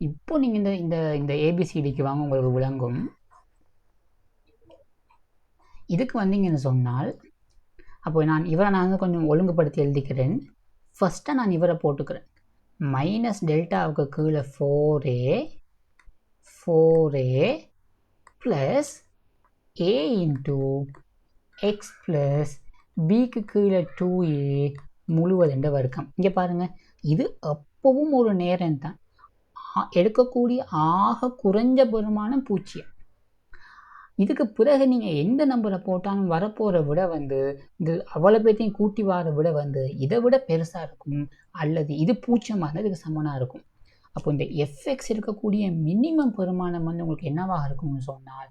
இப்போ நீங்கள் இந்த ஏபிசிடிக்கு வாங்க, உங்களுக்கு விளங்கும். இதுக்கு வந்தீங்கன்னு சொன்னால் அப்போ இவரை நான் கொஞ்சம் ஒழுங்குபடுத்தி எழுதிக்கிறேன். ஃபஸ்ட்டாக நான் இவரை போட்டுக்கிறேன். மைனஸ் டெல்டாவுக்கு கீழே 4a plus a into X plus பிக்கு கீழே 2a முழுவதுண்ட வர்க்கம். இங்கே பாருங்கள், இது எப்பவும் ஒரு நேரம் தான். எடுக்கக்கூடிய ஆக குறைஞ்ச பெருமானம் 0. இதுக்கு பிறகு நீங்கள் எந்த நம்பரை போட்டாலும் வரப்போகிற விட வந்து இது அவ்வளோ பேர்த்தையும் கூட்டி வர விட வந்து இதை விட பெருசாக இருக்கும், அல்லது இது பூஜ்ஜியமாக இதுக்கு சமனாக இருக்கும். அப்போ இந்த எஃப்எக்ஸ் இருக்கக்கூடிய மினிமம் பெருமானம் வந்து உங்களுக்கு என்னவாக இருக்கும்னு சொன்னால்,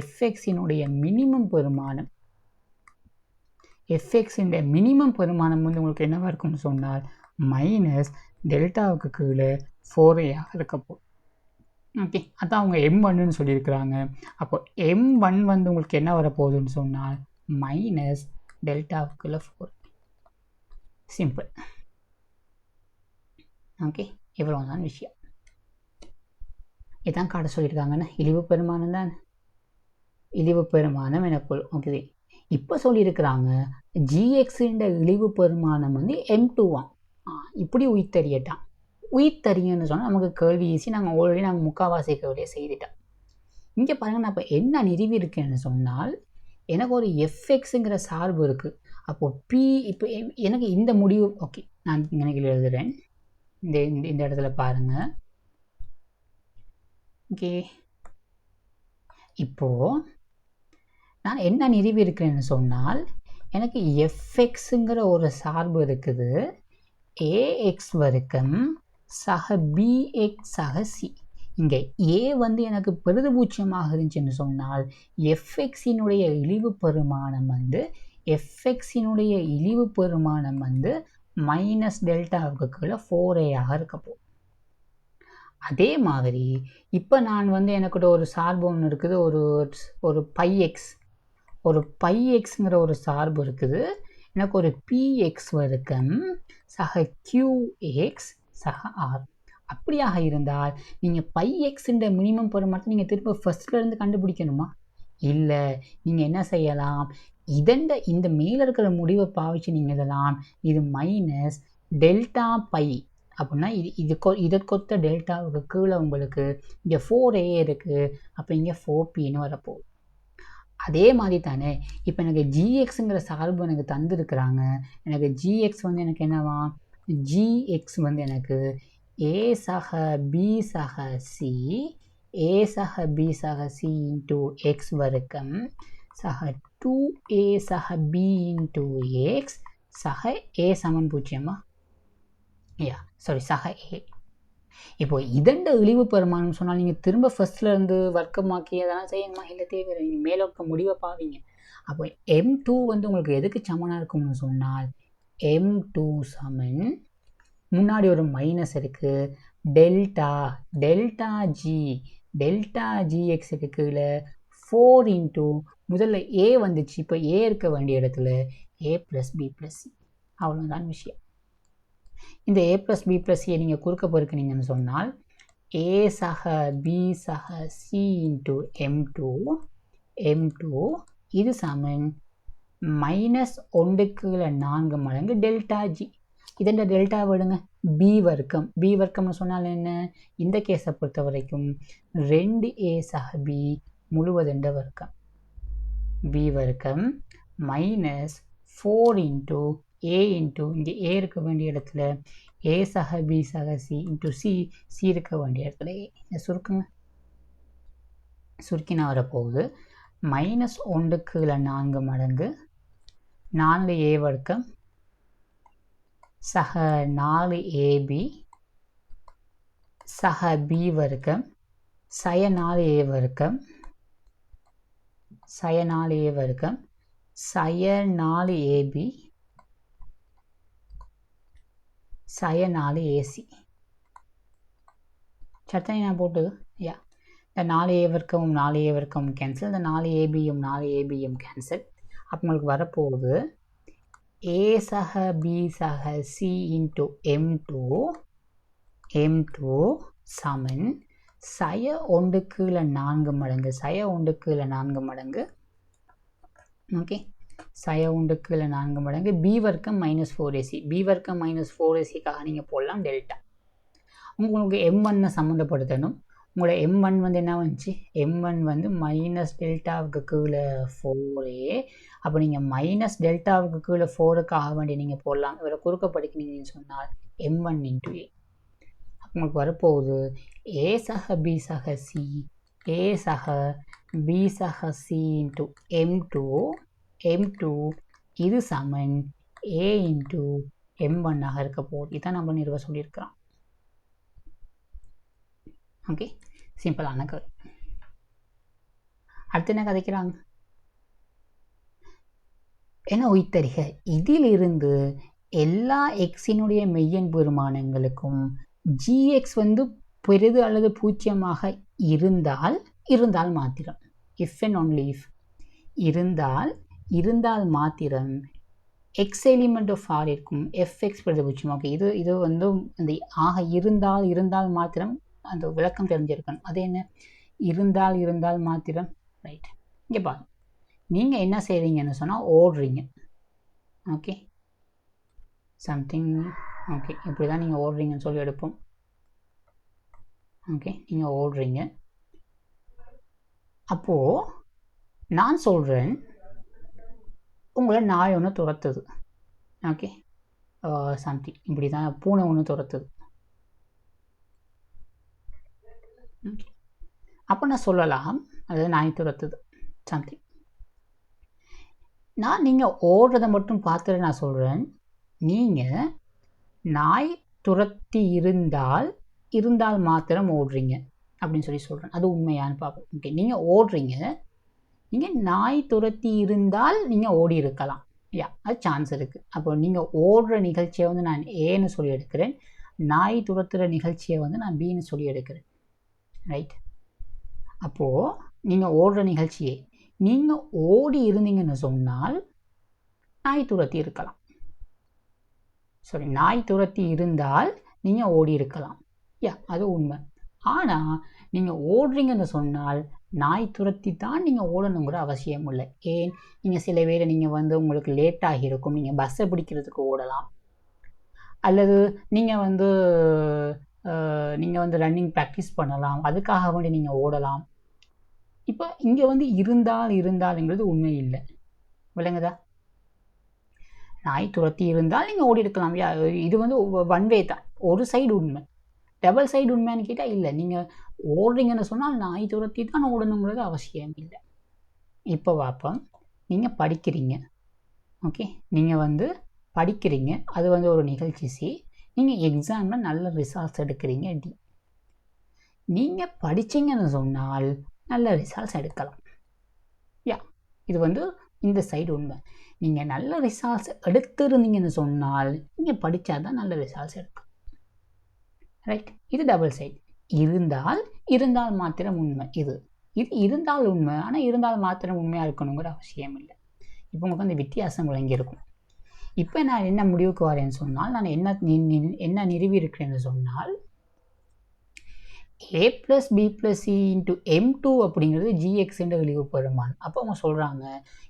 எஃப்எக்ஸினுடைய மினிமம் பெருமானம் எஃப்எக்ஸின் மினிமம் பெருமானம் வந்து உங்களுக்கு என்னவாக இருக்கும்னு சொன்னால் மைனஸ் டெல்டாவுக்கு கீழே 4a இருக்கப்போ. ஓகே, அதான் அவங்க M1ன்னு சொல்லியிருக்கிறாங்க. அப்போ M1 வந்து உங்களுக்கு என்ன வரப்போகுதுன்னு சொன்னால் மைனஸ் டெல்டாவுக்குள்ள 4. சிம்பிள். ஓகே, இவ்வளோதான் விஷயம். இதான் காட்ட சொல்லியிருக்காங்கன்னு இழிவு பெருமானம் தான். இழிவு பெருமானம் எனக்குள். ஓகே, இப்போ சொல்லியிருக்கிறாங்க ஜிஎக்ஸின் இழிவு பெருமானம் வந்து M2 இப்படி உயிர்த்தறியட்டான். உயிர்த்தறியன்னு சொன்னால் நமக்கு கேள்வி ஈஸி. நாங்கள் முக்கால்வாசி கேள்வியை செய்துட்டோம். இங்கே பாருங்கள், நான் இப்போ என்ன நிறுவி இருக்கேன்னு சொன்னால் எனக்கு ஒரு எஃப்எக்ஸுங்கிற சார்பு இருக்குது. அப்போது பி இப்போ எனக்கு இந்த முடிவு ஓகே நான் எனக்கு எழுதுகிறேன். இந்த இடத்துல பாருங்கள். ஓகே, இப்போது நான் என்ன நிறுவி இருக்கிறேன்னு சொன்னால் எனக்கு எஃப்எக்ஸுங்கிற ஒரு சார்பு இருக்குது. ஏஎக்ஸ் வர்க்கம் சக பிஎக்ஸ் சக சி. இங்கே ஏ வந்து எனக்கு பெரிதுபூச்சியமாக இருந்துச்சுன்னு சொன்னால் எஃப்எக்ஸினுடைய இழிவு பெருமானம் வந்து மைனஸ் டெல்டாவுக்கு கீழே 4a இருக்கப்போ. அதே மாதிரி இப்போ நான் வந்து எனக்கிட்ட ஒரு சார்பு ஒன்று இருக்குது. ஒரு பைஎக்ஸுங்கிற ஒரு சார்பு இருக்குது. எனக்கு ஒரு பிஎக்ஸ் வர்க்கம் சக கியூஎக்ஸ் சக ஆர். அப்படியாக இருந்தால் நீங்கள் பைஎக்ஸுன்ற மினிமம் பெருமானத்தை நீங்கள் திரும்ப ஃபர்ஸ்ட்லேருந்து கண்டுபிடிக்கணுமா? இல்லை, நீங்கள் என்ன செய்யலாம், இந்த மேலே இருக்கிற முடிவை பாவிச்சு நீங்கள் இதெல்லாம் இது மைனஸ் டெல்டா பை அப்படின்னா இதற்கொத்த டெல்டாவுக்கு கீழே உங்களுக்கு இங்கே 4a இருக்குது. அப்போ இங்கே 4pன்னு வரப்போகுது. அதே மாதிரி தானே இப்போ எனக்கு ஜிஎக்ஸுங்கிற சார்பு எனக்கு தந்துருக்குறாங்க. எனக்கு ஜிஎக்ஸ் வந்து எனக்கு என்னவா, ஜிஎக்ஸ் வந்து எனக்கு ஏ சக பி சக சி, ஏ சக பி சக சி இன்ட்டு எக்ஸ் வர்க்கம் சக 2a சக பி இன்ட்டு எக்ஸ் சக ஏ சமன் 0 சக ஏ. இப்போ இதண்ட இழிவு பெருமானம் சொன்னால் நீங்கள் திரும்ப ஃபர்ஸ்ட்லேருந்து வர்க்கமாக்கி அதெல்லாம் செய்யணுமா? இல்லை, தேவையில்லை. நீங்கள் மேலே இருக்க முடிவை பாவீங்க. அப்போ M2 வந்து உங்களுக்கு எதுக்கு சமனாக இருக்கும்னு சொன்னால் M2 சமன் முன்னாடி ஒரு மைனஸ் இருக்குது. டெல்டா ஜிஎக்ஸுக்கு கீழே 4 இன்ட்டு முதல்ல ஏ வந்துச்சு. இப்போ ஏ இருக்க வேண்டிய இடத்துல a + b + c. அவ்வளோதான் விஷயம். இந்த a + b + c நீங்கள் குறுக்க பெருக்கினீங்கன்னு சொன்னால் a சக b சக c இன்ட்டு M2 இது சமன் மைனஸ் 1/4 மடங்கு டெல்டா ஜி. இதென்ன டெல்டா விடுங்க, பி வர்க்கம்னு சொன்னால் என்ன, இந்த கேஸை பொறுத்த வரைக்கும் 2a சக b முழுவதெண்ட வர்க்கம் பி வர்க்கம் மைனஸ் 4 இன்ட்டு a இன்ட்டு இங்கே a இருக்க வேண்டிய இடத்துல a சக b சக c இன்ட்டு சி இருக்க வேண்டிய இடத்துல சுருக்கினா வரப்போகுது. மைனஸ் 1/4 மடங்கு 4a வர்க்கம் சக 4ab சக b வர்க்கம் சய 4a வர்க்கம் சய 4ab சய 4ac. சட்டனை நான் போட்டு இந்த 4a வர்க்கமும் 4a வர்க்கமும் கேன்சல், இந்த 4abயும் 4abயும் கேன்சல். அப்போ உங்களுக்கு வரப்போகுது a சக b சக c இன்ட்டு M2 சமன் சய 1/4 மடங்கு ஓகே, சய 1/4 மடங்கு b வர்க்கம் மைனஸ் 4ac. b வர்க்கம் மைனஸ் 4ac-க்காக நீங்கள் போடலாம் டெல்டா. உங்களுக்கு M1 சம்மந்தப்படுத்தணும். உங்களோட M1 வந்து என்ன வந்துச்சு, M1 வந்து மைனஸ் டெல்டாவுக்கு கீழே 4a. அப்போ நீங்கள் மைனஸ் டெல்டாவுக்கு கீழே 4க்கு ஆக வேண்டிய நீங்கள் போடலாம். இவரை குறுக்க படிக்கிறீங்கன்னு சொன்னால் M1 இன்ட்டு a. உங்களுக்கு வரப்போகுது a சக b சக c, a சக b சக c இன்ட்டு m2 இது சமன் a இன்ட்டு m1 ஆக இருக்க போகுது. இதான் நம்ம நிறுவ சொல்லியிருக்கிறோம். ஓகே, சிம்பிளான கதை. அடுத்து என்ன கதைக்கிறாங்க? என்ன உய்த்தறிக இதிலிருந்து எல்லா எக்ஸினுடைய மெய்யெண் பெருமானங்களுக்கும் gx வந்து பெரிது அல்லது பூஜ்ஜியமாக இருந்தால் மாத்திரம், if and only if இருந்தால் மாத்திரம் x எலிமெண்ட் ஆஃப் r இருக்கும், fx பெரிது பூஜ்ஜியம். ஓகே, இது வந்து இந்த ஆக இருந்தால் மாத்திரம் அந்த விளக்கம் தெரிஞ்சிருக்கணும். அது என்ன இருந்தால் மாத்திரம்? ரைட், இங்கே பாருங்க, நீங்கள் என்ன செய்கிறீங்கன்னு சொன்னால் ஓடுறீங்க. Okay, something. ஓகே, இப்படி தான் நீங்கள் ஓடுறீங்கன்னு சொல்லி எடுப்போம். ஓகே, நீங்கள் ஓடுறீங்க. அப்போது நான் சொல்கிறேன், உங்களை நாய் ஒன்று துரத்துது. ஓகே, சம்திங் இப்படி தான் பூனை ஒன்று துரத்துது. ஓகே, அப்போ நான் சொல்லலாம் அது நாய் துரத்துது சம்திங். நீங்கள் ஓடுறதை மட்டும் பார்த்துட்டு நான் சொல்கிறேன், நீங்கள் நாய் துரத்தி இருந்தால் மாத்திரம் ஓடுறீங்க அப்படின்னு சொல்கிறேன். அது உண்மையானு பார்ப்போம். ஓகே, நீங்கள் ஓடுறீங்க, நீங்கள் நாய் துரத்தி இருந்தால் நீங்கள் ஓடி இருக்கலாம். அது சான்ஸ் இருக்குது. அப்போ நீங்கள் ஓடுற நிகழ்ச்சியை வந்து நான் ஏன்னு சொல்லி எடுக்கிறேன், நாய் துரத்துகிற நிகழ்ச்சியை வந்து நான் பின்னு சொல்லி எடுக்கிறேன். ரைட், அப்போது நீங்கள் ஓடுற நிகழ்ச்சியை நீங்கள் ஓடி இருந்தீங்கன்னு சொன்னால் நாய் துரத்தி இருக்கலாம். சாரி, நாய் துரத்தி இருந்தால் நீங்கள் ஓடி இருக்கலாம். அது உண்மை. ஆனால் நீங்கள் ஓடுறீங்கன்னு சொன்னால் நாய் துரத்தி தான் நீங்கள் ஓடணுங்கிற அவசியம் இல்லை. ஏன், நீங்கள் சில வேளை நீங்கள் வந்து உங்களுக்கு லேட்டாகி இருக்கும், நீங்கள் பஸ்ஸை பிடிக்கிறதுக்கு ஓடலாம், அல்லது நீங்கள் வந்து ரன்னிங் ப்ராக்டிஸ் பண்ணலாம், அதுக்காக வேண்டி நீங்கள் ஓடலாம். இப்போ இங்கே வந்து இருந்தால்ங்கிறது உண்மை இல்லை. விளங்குதா? நாய் துரத்தி இருந்தால் நீங்கள் ஓடி இருக்கலாம். இது வந்து ஒன் வே தான், ஒரு சைடு உண்மை. டபுள் சைடு உண்மைன்னு கேட்டால் இல்லை. நீங்கள் ஓடுறீங்கன்னு சொன்னால் நாய் துரத்தி தான் ஓடணுங்கிறது அவசியம் இல்லை. இப்போ பார்ப்போம், நீங்கள் படிக்கிறீங்க. ஓகே, நீங்கள் வந்து படிக்கிறீங்க, அது வந்து ஒரு நிகழ்ச்சி சி. நீங்கள் எக்ஸாமில் நல்ல ரிசல்ட்ஸ் எடுக்கிறீங்க டி. நீங்கள் படித்தீங்கன்னு சொன்னால் நல்ல ரிசல்ட்ஸ் எடுக்கலாம். இது வந்து இந்த சைடு உண்மை. நீங்கள் நல்ல ரிசல்ட்ஸ் எடுத்துருந்தீங்கன்னு சொன்னால் நீங்கள் படித்தா தான் நல்ல ரிசல்ட்ஸ் எடுக்கும். ரைட், இது டபுள் சைடு. இருந்தால் மாத்திரம் உண்மை. இது இருந்தால் உண்மை, ஆனால் இருந்தால் மாத்திரம் உண்மையாக இருக்கணுங்கிற அவசியம் இல்லை. இப்போ உங்களுக்கு வந்து வித்தியாசம் விளங்கியிருக்கும். இப்போ நான் என்ன முடிவுக்கு வரேன்னு சொன்னால், நான் என்ன நிறுவி இருக்கிறேன்னு சொன்னால், a + b + c × m2 அப்படிங்கிறது gx என்ற இழிவு பெருமானம். அப்போ அவங்க சொல்கிறாங்க,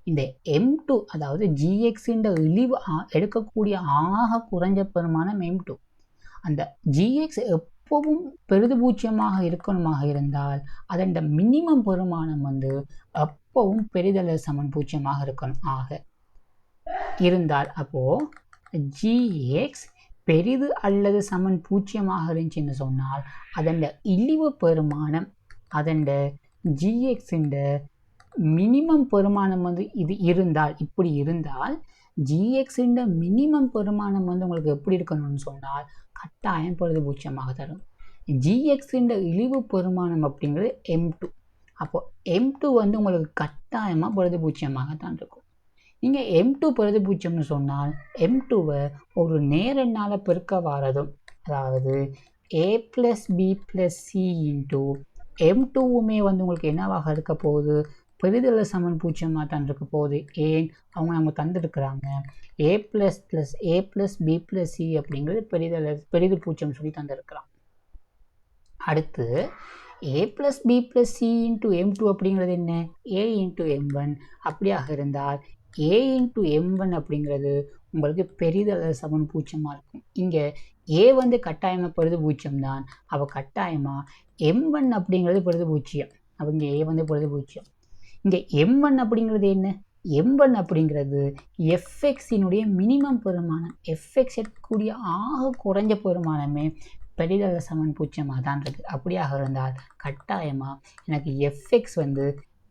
இந்த m2 அதாவது gx என்ற இழிவு எடுக்கக்கூடிய ஆக குறைஞ்ச பெருமானம் m2. அந்த gx எப்பவும் பெரிது பூஜ்ஜியமாக இருக்கணுமாக இருந்தால் அதன் மினிமம் பெருமானம் வந்து எப்பவும் பெரிதல்ல சமன் பூஜ்ஜியமாக இருக்கணும். ஆக இருந்தால் அப்போது gx பெரிது அல்லது சமன் பூஜ்ஜியமாக இருந்துச்சுன்னு சொன்னால் அதன் இழிவு பெருமானம், அதன் gx மினிமம் பெருமானம் வந்து இது இருந்தால், இப்படி இருந்தால் gx மினிமம் பெருமானம் வந்து உங்களுக்கு எப்படி இருக்கணும்னு சொன்னால் கட்டாயம் பெரிது பூஜ்ஜியமாக தரும். gx இழிவு பெருமானம் அப்படிங்கிறது m2. அப்போ m2 வந்து உங்களுக்கு கட்டாயமாக பெரிது பூஜ்ஜியமாக தான் இருக்கும். நீங்கள் m2 பெரிது பூஜ்ஜியம்னு சொன்னால் m2வை ஒரு நேரெண்ணால் பெருக்க வாரதும், அதாவது a + b + c × m2வுமே வந்து உங்களுக்கு என்னவாக இருக்க போகுது, பெரிதல்ல சமன் பூஜ்ஜியமாக தான் இருக்க போகுது. ஏன், அவங்க நமக்கு தந்துருக்குறாங்க a + b + c அப்படிங்கிறது பெரிது பூஜ்ஜியம் சொல்லி தந்துருக்குறான். அடுத்து a + b + c × m2 அப்படிங்கிறது என்ன, a × m1. அப்படியாக இருந்தால் a × m1 அப்படிங்கிறது உங்களுக்கு பெரிதல்ல சமன் பூஜ்ஜியமாக இருக்கும். இங்கே a வந்து கட்டாயமாக பெரிது பூஜ்ஜியம் தான். அப்போ கட்டாயமாக m1 அப்படிங்கிறது பெரிது பூஜ்ஜியம். அப்போ இங்கே a வந்து பெரிது பூஜ்ஜியம். இங்கே m1 அப்படிங்கிறது என்ன, m1 அப்படிங்கிறது fx-இனுடைய மினிமம் பெருமானம். fx எடுக்கக்கூடிய ஆக குறைஞ்ச பெருமானமே பெரிதல்ல சமன் பூஜ்ஜியமாக தான் இருக்குது. அப்படியாக இருந்தால் கட்டாயமாக எனக்கு fx வந்து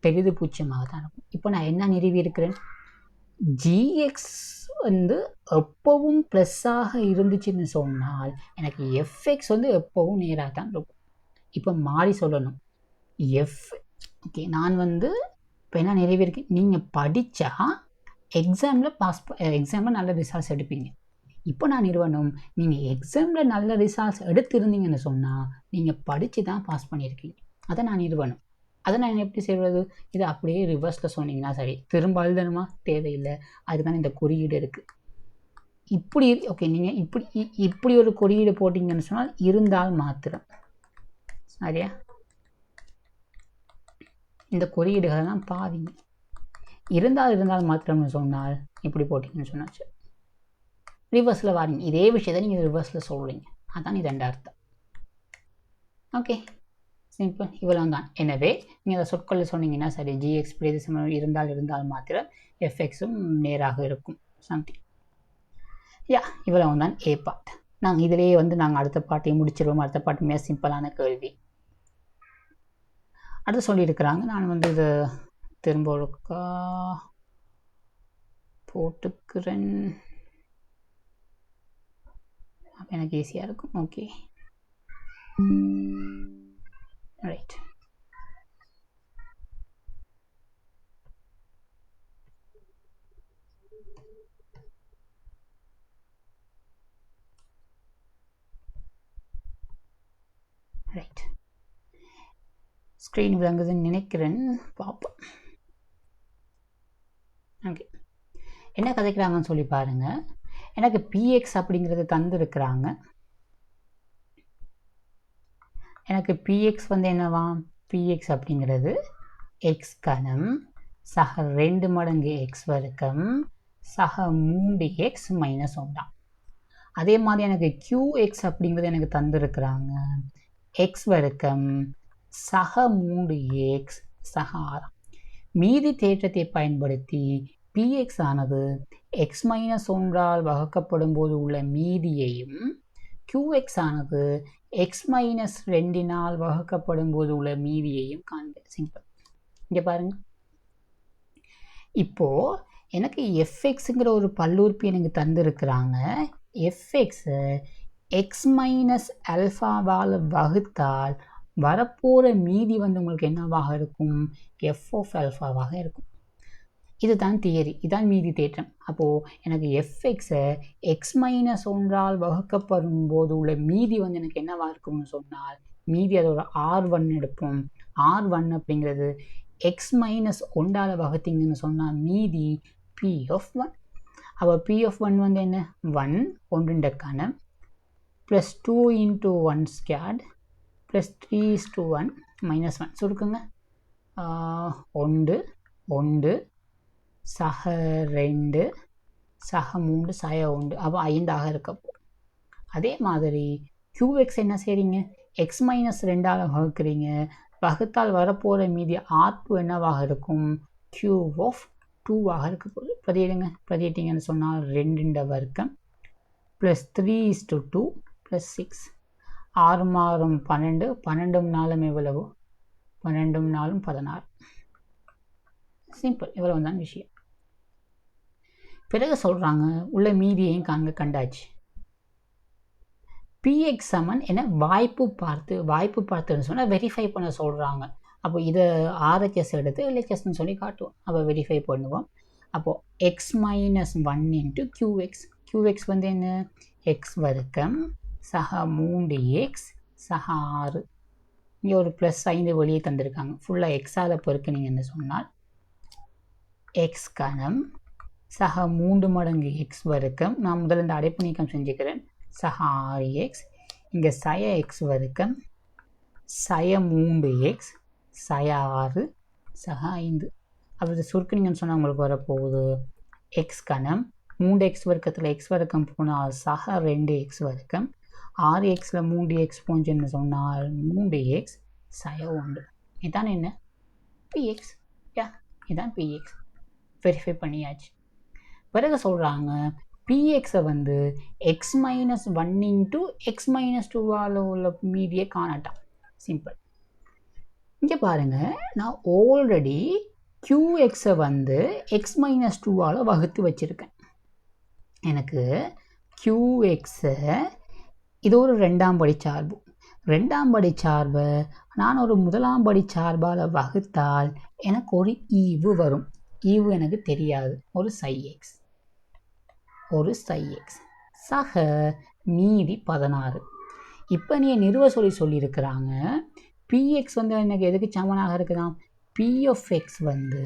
பெரிது பூஜ்ஜியமாக தான் இருக்கும். இப்போ நான் என்ன நிறுவி இருக்கிறேன், ஜிஎக்ஸ் வந்து எப்பவும் ப்ளஸ்ஸாக இருந்துச்சுன்னு சொன்னால் எனக்கு எஃப்எக்ஸ் வந்து எப்பவும் நேராக தான் இருக்கும். இப்போ மாறி சொல்லணும், ஓகே நான் வந்து இப்போ என்ன நிறைவேறிக்கேன், நீங்கள் படித்தா எக்ஸாமில் நல்ல ரிசல்ட்ஸ் எடுப்பீங்க. இப்போ நான் நிறுவனம், நீங்கள் எக்ஸாமில் நல்ல ரிசல்ட்ஸ் எடுத்திருந்தீங்கன்னு சொன்னால் நீங்கள் படித்து தான் பாஸ் பண்ணியிருக்கீங்க. அதை நான் நிறுவனம். அதை நான் எப்படி செய்வது, இதை அப்படியே ரிவர்ஸில் சொன்னீங்கன்னா சரி, திரும்ப எழுதணுமா தேவையில்லை, அதுக்கு தான் இந்த குறியீடு இருக்குது. இப்படி ஓகே, நீங்கள் இப்படி ஒரு குறியீடு போட்டிங்கன்னு சொன்னால் இருந்தால் மாத்திரம் சரியா, இந்த குறியீடுகளை தான் பாதிங்க. இருந்தால் மாத்திரம்னு சொன்னால் இப்படி போட்டிங்கன்னு சொன்னாச்சு, ரிவர்ஸில் வாரிங்க. இதே விஷயத்தை நீங்கள் ரிவர்ஸில் சொல்கிறீங்க, அதான் இது ரெண்டு அர்த்தம். ஓகே சிம்பிள், இவ்வளோ தான். எனவே நீங்கள் அதை சொற்களில் சொன்னீங்கன்னா சரி, ஜிஎக்ஸ் பிரதேசம் இருந்தால் மாத்திரம் எஃப்எக்ஸும் நேராக இருக்கும் சம்திங். இவ்வளோ தான் ஏ பார்ட். நாங்கள் இதிலேயே வந்து நாங்கள் அடுத்த பாட்டையும் முடிச்சிருவோம். அடுத்த பாட்டு மிக சிம்பிளான கேள்வி அடுத்து சொல்லியிருக்கிறாங்க. நான் வந்து இதை திரும்ப ஒழுக்கா போட்டுக்கிறேன், அப்போ எனக்கு ஈஸியாக இருக்கும். Okay right. ரைட், ஸ்க்ரீன் விளங்குதுன்னு நினைக்கிறேன், பார்ப்போம். ஓகே, என்ன கதைக்கிறாங்கன்னு சொல்லி பாருங்கள். எனக்கு பிஎக்ஸ் அப்படிங்கிறது தந்துருக்குறாங்க. எனக்கு பிஎக்ஸ் வந்து என்னவா, பிஎக்ஸ் அப்படிங்கிறது எக்ஸ் கணம் சக 2 மடங்கு எக்ஸ் வர்க்கம் சக 3x மைனஸ் 1. அதே மாதிரி எனக்கு QX அப்படிங்கிறது எனக்கு தந்துருக்குறாங்க எக்ஸ் வர்க்கம் சக 3x சக 6. மீதி தேற்றத்தை பயன்படுத்தி px ஆனது x மைனஸ் 1ஆல் வகுக்கப்படும் போது உள்ள மீதியையும் qx ஆனது x மைனஸ் 2னால் வகுக்கப்படும் போது உள்ள மீதியையும் காண்க. சிம்பிள். இங்கே பாருங்க, இப்போ எனக்கு fxங்கிற ஒரு பல்லுறுப்பி எனக்கு தந்திருக்கிறாங்க. fx x மைனஸ் ஆல்ஃபாவால் வகுத்தால் வரப்போகிற மீதி வந்து உங்களுக்கு என்னவாக இருக்கும், f of ஆல்ஃபாவாக இருக்கும். இதுதான் தியரி, இதுதான் மீதி தேற்றம். அப்போது எனக்கு fxஐ x மைனஸ் 1ஆல் வகுக்கப்படும் போது உள்ள மீதி வந்து எனக்கு என்னவாக இருக்கும்னு சொன்னால், மீதி அதோட r1 எடுப்போம். r1 அப்படிங்கிறது x மைனஸ் 1ஆல் வகுத்தீங்கன்னு சொன்னால் மீதி p of 1. அப்போ p of 1 வந்து என்ன, 1 ஒன்றுண்ட கணம் plus 2 into 1 squared plus 3:1 minus 1 சுருக்குங்க. 1 1 சக 2 சக 3 சக 1, அப்போ 5ஆக இருக்கப்போ. அதே மாதிரி QX என்ன செய்றீங்க, x மைனஸ் 2ஆல் வகுக்கிறீங்க, வகுத்தால் வரப்போகிற மீதி R2 என்னவாக இருக்கும், Q of 2ஆக இருக்க போகுது. பிரதியிட்டீங்கன்னு சொன்னால் 2 வர்க்கம் ப்ளஸ் 3:2 ப்ளஸ் 6, 6 மாறும் 12, 12 நாளும் எவ்வளவு, 12 நாளும் 16. சிம்பிள், இவ்வளவு தான் விஷயம். பிறகு சொல்கிறாங்க உள்ள மீதியையும் கண்டாச்சு. px சமன் என வாய்ப்பு பார்த்துன்னு சொன்னால் வெரிஃபை பண்ண சொல்கிறாங்க. அப்போ இதை RHS எடுத்து LHSன்னு சொல்லி காட்டுவோம். அப்போ வெரிஃபை பண்ணுவோம். அப்போது x மைனஸ் 1 into QX வந்து என்ன, x வர்க்கம் சக 3x சக 6. இங்கே ஒரு ப்ளஸ் 5 வெளியே தந்திருக்காங்க. ஃபுல்லாக எக்ஸால் பெருக்குனீங்கன்னு சொன்னால் x கணம் சக 3 மடங்கு x வர்க்கம், நான் முதல்ல இந்த அடைப்பு நீக்கம் செஞ்சுக்கிறேன், சக 6x, இங்கே சய x வர்க்கம் சய 3x சய 6 சக 5. அப்படி சுருக்குனீங்கன்னு சொன்னால் உங்களுக்கு வரப்போகுது x கணம் 3x வர்க்கத்தில் x வர்க்கம் போனால் சக 2x வர்க்கம், 6xல 3x போச்சுன்னு சொன்னால் 3x சய 1. இதான் என்ன, px. இதான் px. வெரிஃபை பண்ணியாச்சு. பிறகு சொல்கிறாங்க pxஐ வந்து x minus 1 into x minus 2ஆல் உள்ள மீதியை காணட்டாம். சிம்பிள். இங்கே பாருங்கள், நான் ஆல்ரெடி QXஐ வந்து x - 2ஆல் வகுத்து வச்சுருக்கேன். எனக்கு QXஐ இது ஒரு ரெண்டாம் படி சார்பு. ரெண்டாம் படி சார்பை நான் ஒரு முதலாம் படி சார்பால் வகுத்தால் எனக்கு ஒரு ஈவு வரும். ஈவு எனக்கு தெரியாது. ஒரு psi x சக மீதி 16. இப்போ நீ நிறுவ சொல்லியிருக்கிறாங்க. px வந்து எனக்கு எதுக்கு சமனாக இருக்குதாம்? p of x வந்து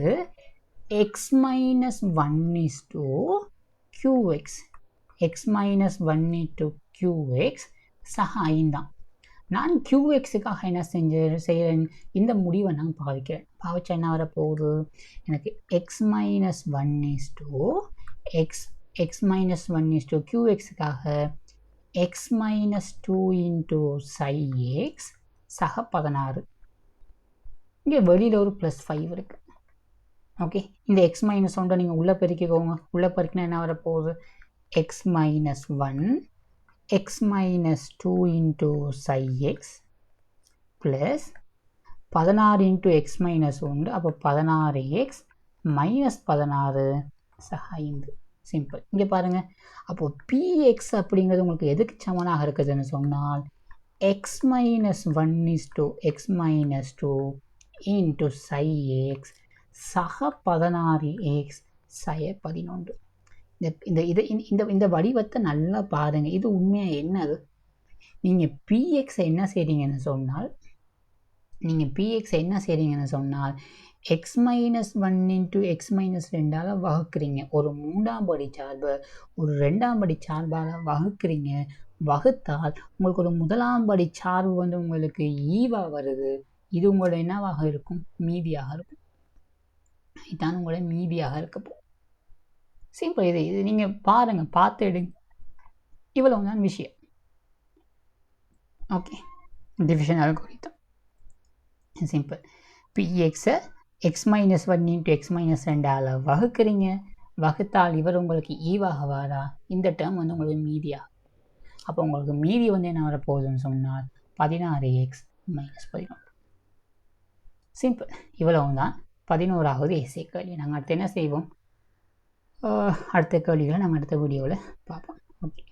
x - 1 = qx. x - 1 * qx சக 5 தான். நான் QXக்காக என்ன செய்கிறேன்? இந்த முடிவை நான் பாவிக்கிறேன். பாவிச்சா என்ன வரப்போகுது? எனக்கு x - 1 * QXக்காக x - 2 × psi x சக 16. இங்கே வெளியில் ஒரு +5 இருக்குது. ஓகே, இந்த x - 1 நீங்கள் உள்ளே பெருக்கிக்கோங்க. உள்ளே பெருக்கினா என்ன வரப்போகுது? x - 1 x - 2 × psi x plus 16 × x - 1. அப்போ 16x - 16 சக 5. சிம்பிள். இங்கே பாருங்கள், அப்போது px அப்படிங்கிறது உங்களுக்கு எதுக்கு சமனாக இருக்குதுன்னு சொன்னால் x - 1 * x - 2 × psi x சக 16x சய 11. இந்த வடிவத்தை நல்லா பாருங்கள். இது உண்மையாக என்னது? நீங்கள் px என்ன செய்றீங்கன்னு சொன்னால் x - 1 × x - 2ஆல் வகுக்கிறீங்க. ஒரு மூன்றாம் படி சார்பை ஒரு ரெண்டாம் படி சார்பால் வகுக்கிறீங்க. வகுத்தால் உங்களுக்கு ஒரு முதலாம் படி சார்பு வந்து உங்களுக்கு ஈவா வருது. இது உங்களோட என்னவாக இருக்கும்? மீதியாக இருக்கும். இதுதான் உங்களோட மீதியாக இருக்கப்போ. சிம்பிள். இது நீங்கள் பாருங்கள், பார்த்து எடுங்க. இவ்வளவு தான் விஷயம். Okay, division algorithm simple. pxஐ x - 1 × x - 2ஆல் வகுக்கிறீங்க. வகுத்தால் இவர் உங்களுக்கு ஈவாக வாரா. இந்த டேர்ம் வந்து உங்களுக்கு மீதியாக. அப்போ உங்களுக்கு மீதி வந்து என்ன வரப்போகுதுன்னு சொன்னால் 16x - 11. சிம்பிள். இவ்வளவு தான் 11வது எஸ்ஏ கேள்வி. நாங்கள் அடுத்து என்ன செய்வோம்? அடுத்த கேள்விகளை நாங்கள் அடுத்த வீடியோவில் பார்ப்போம். ஓகே.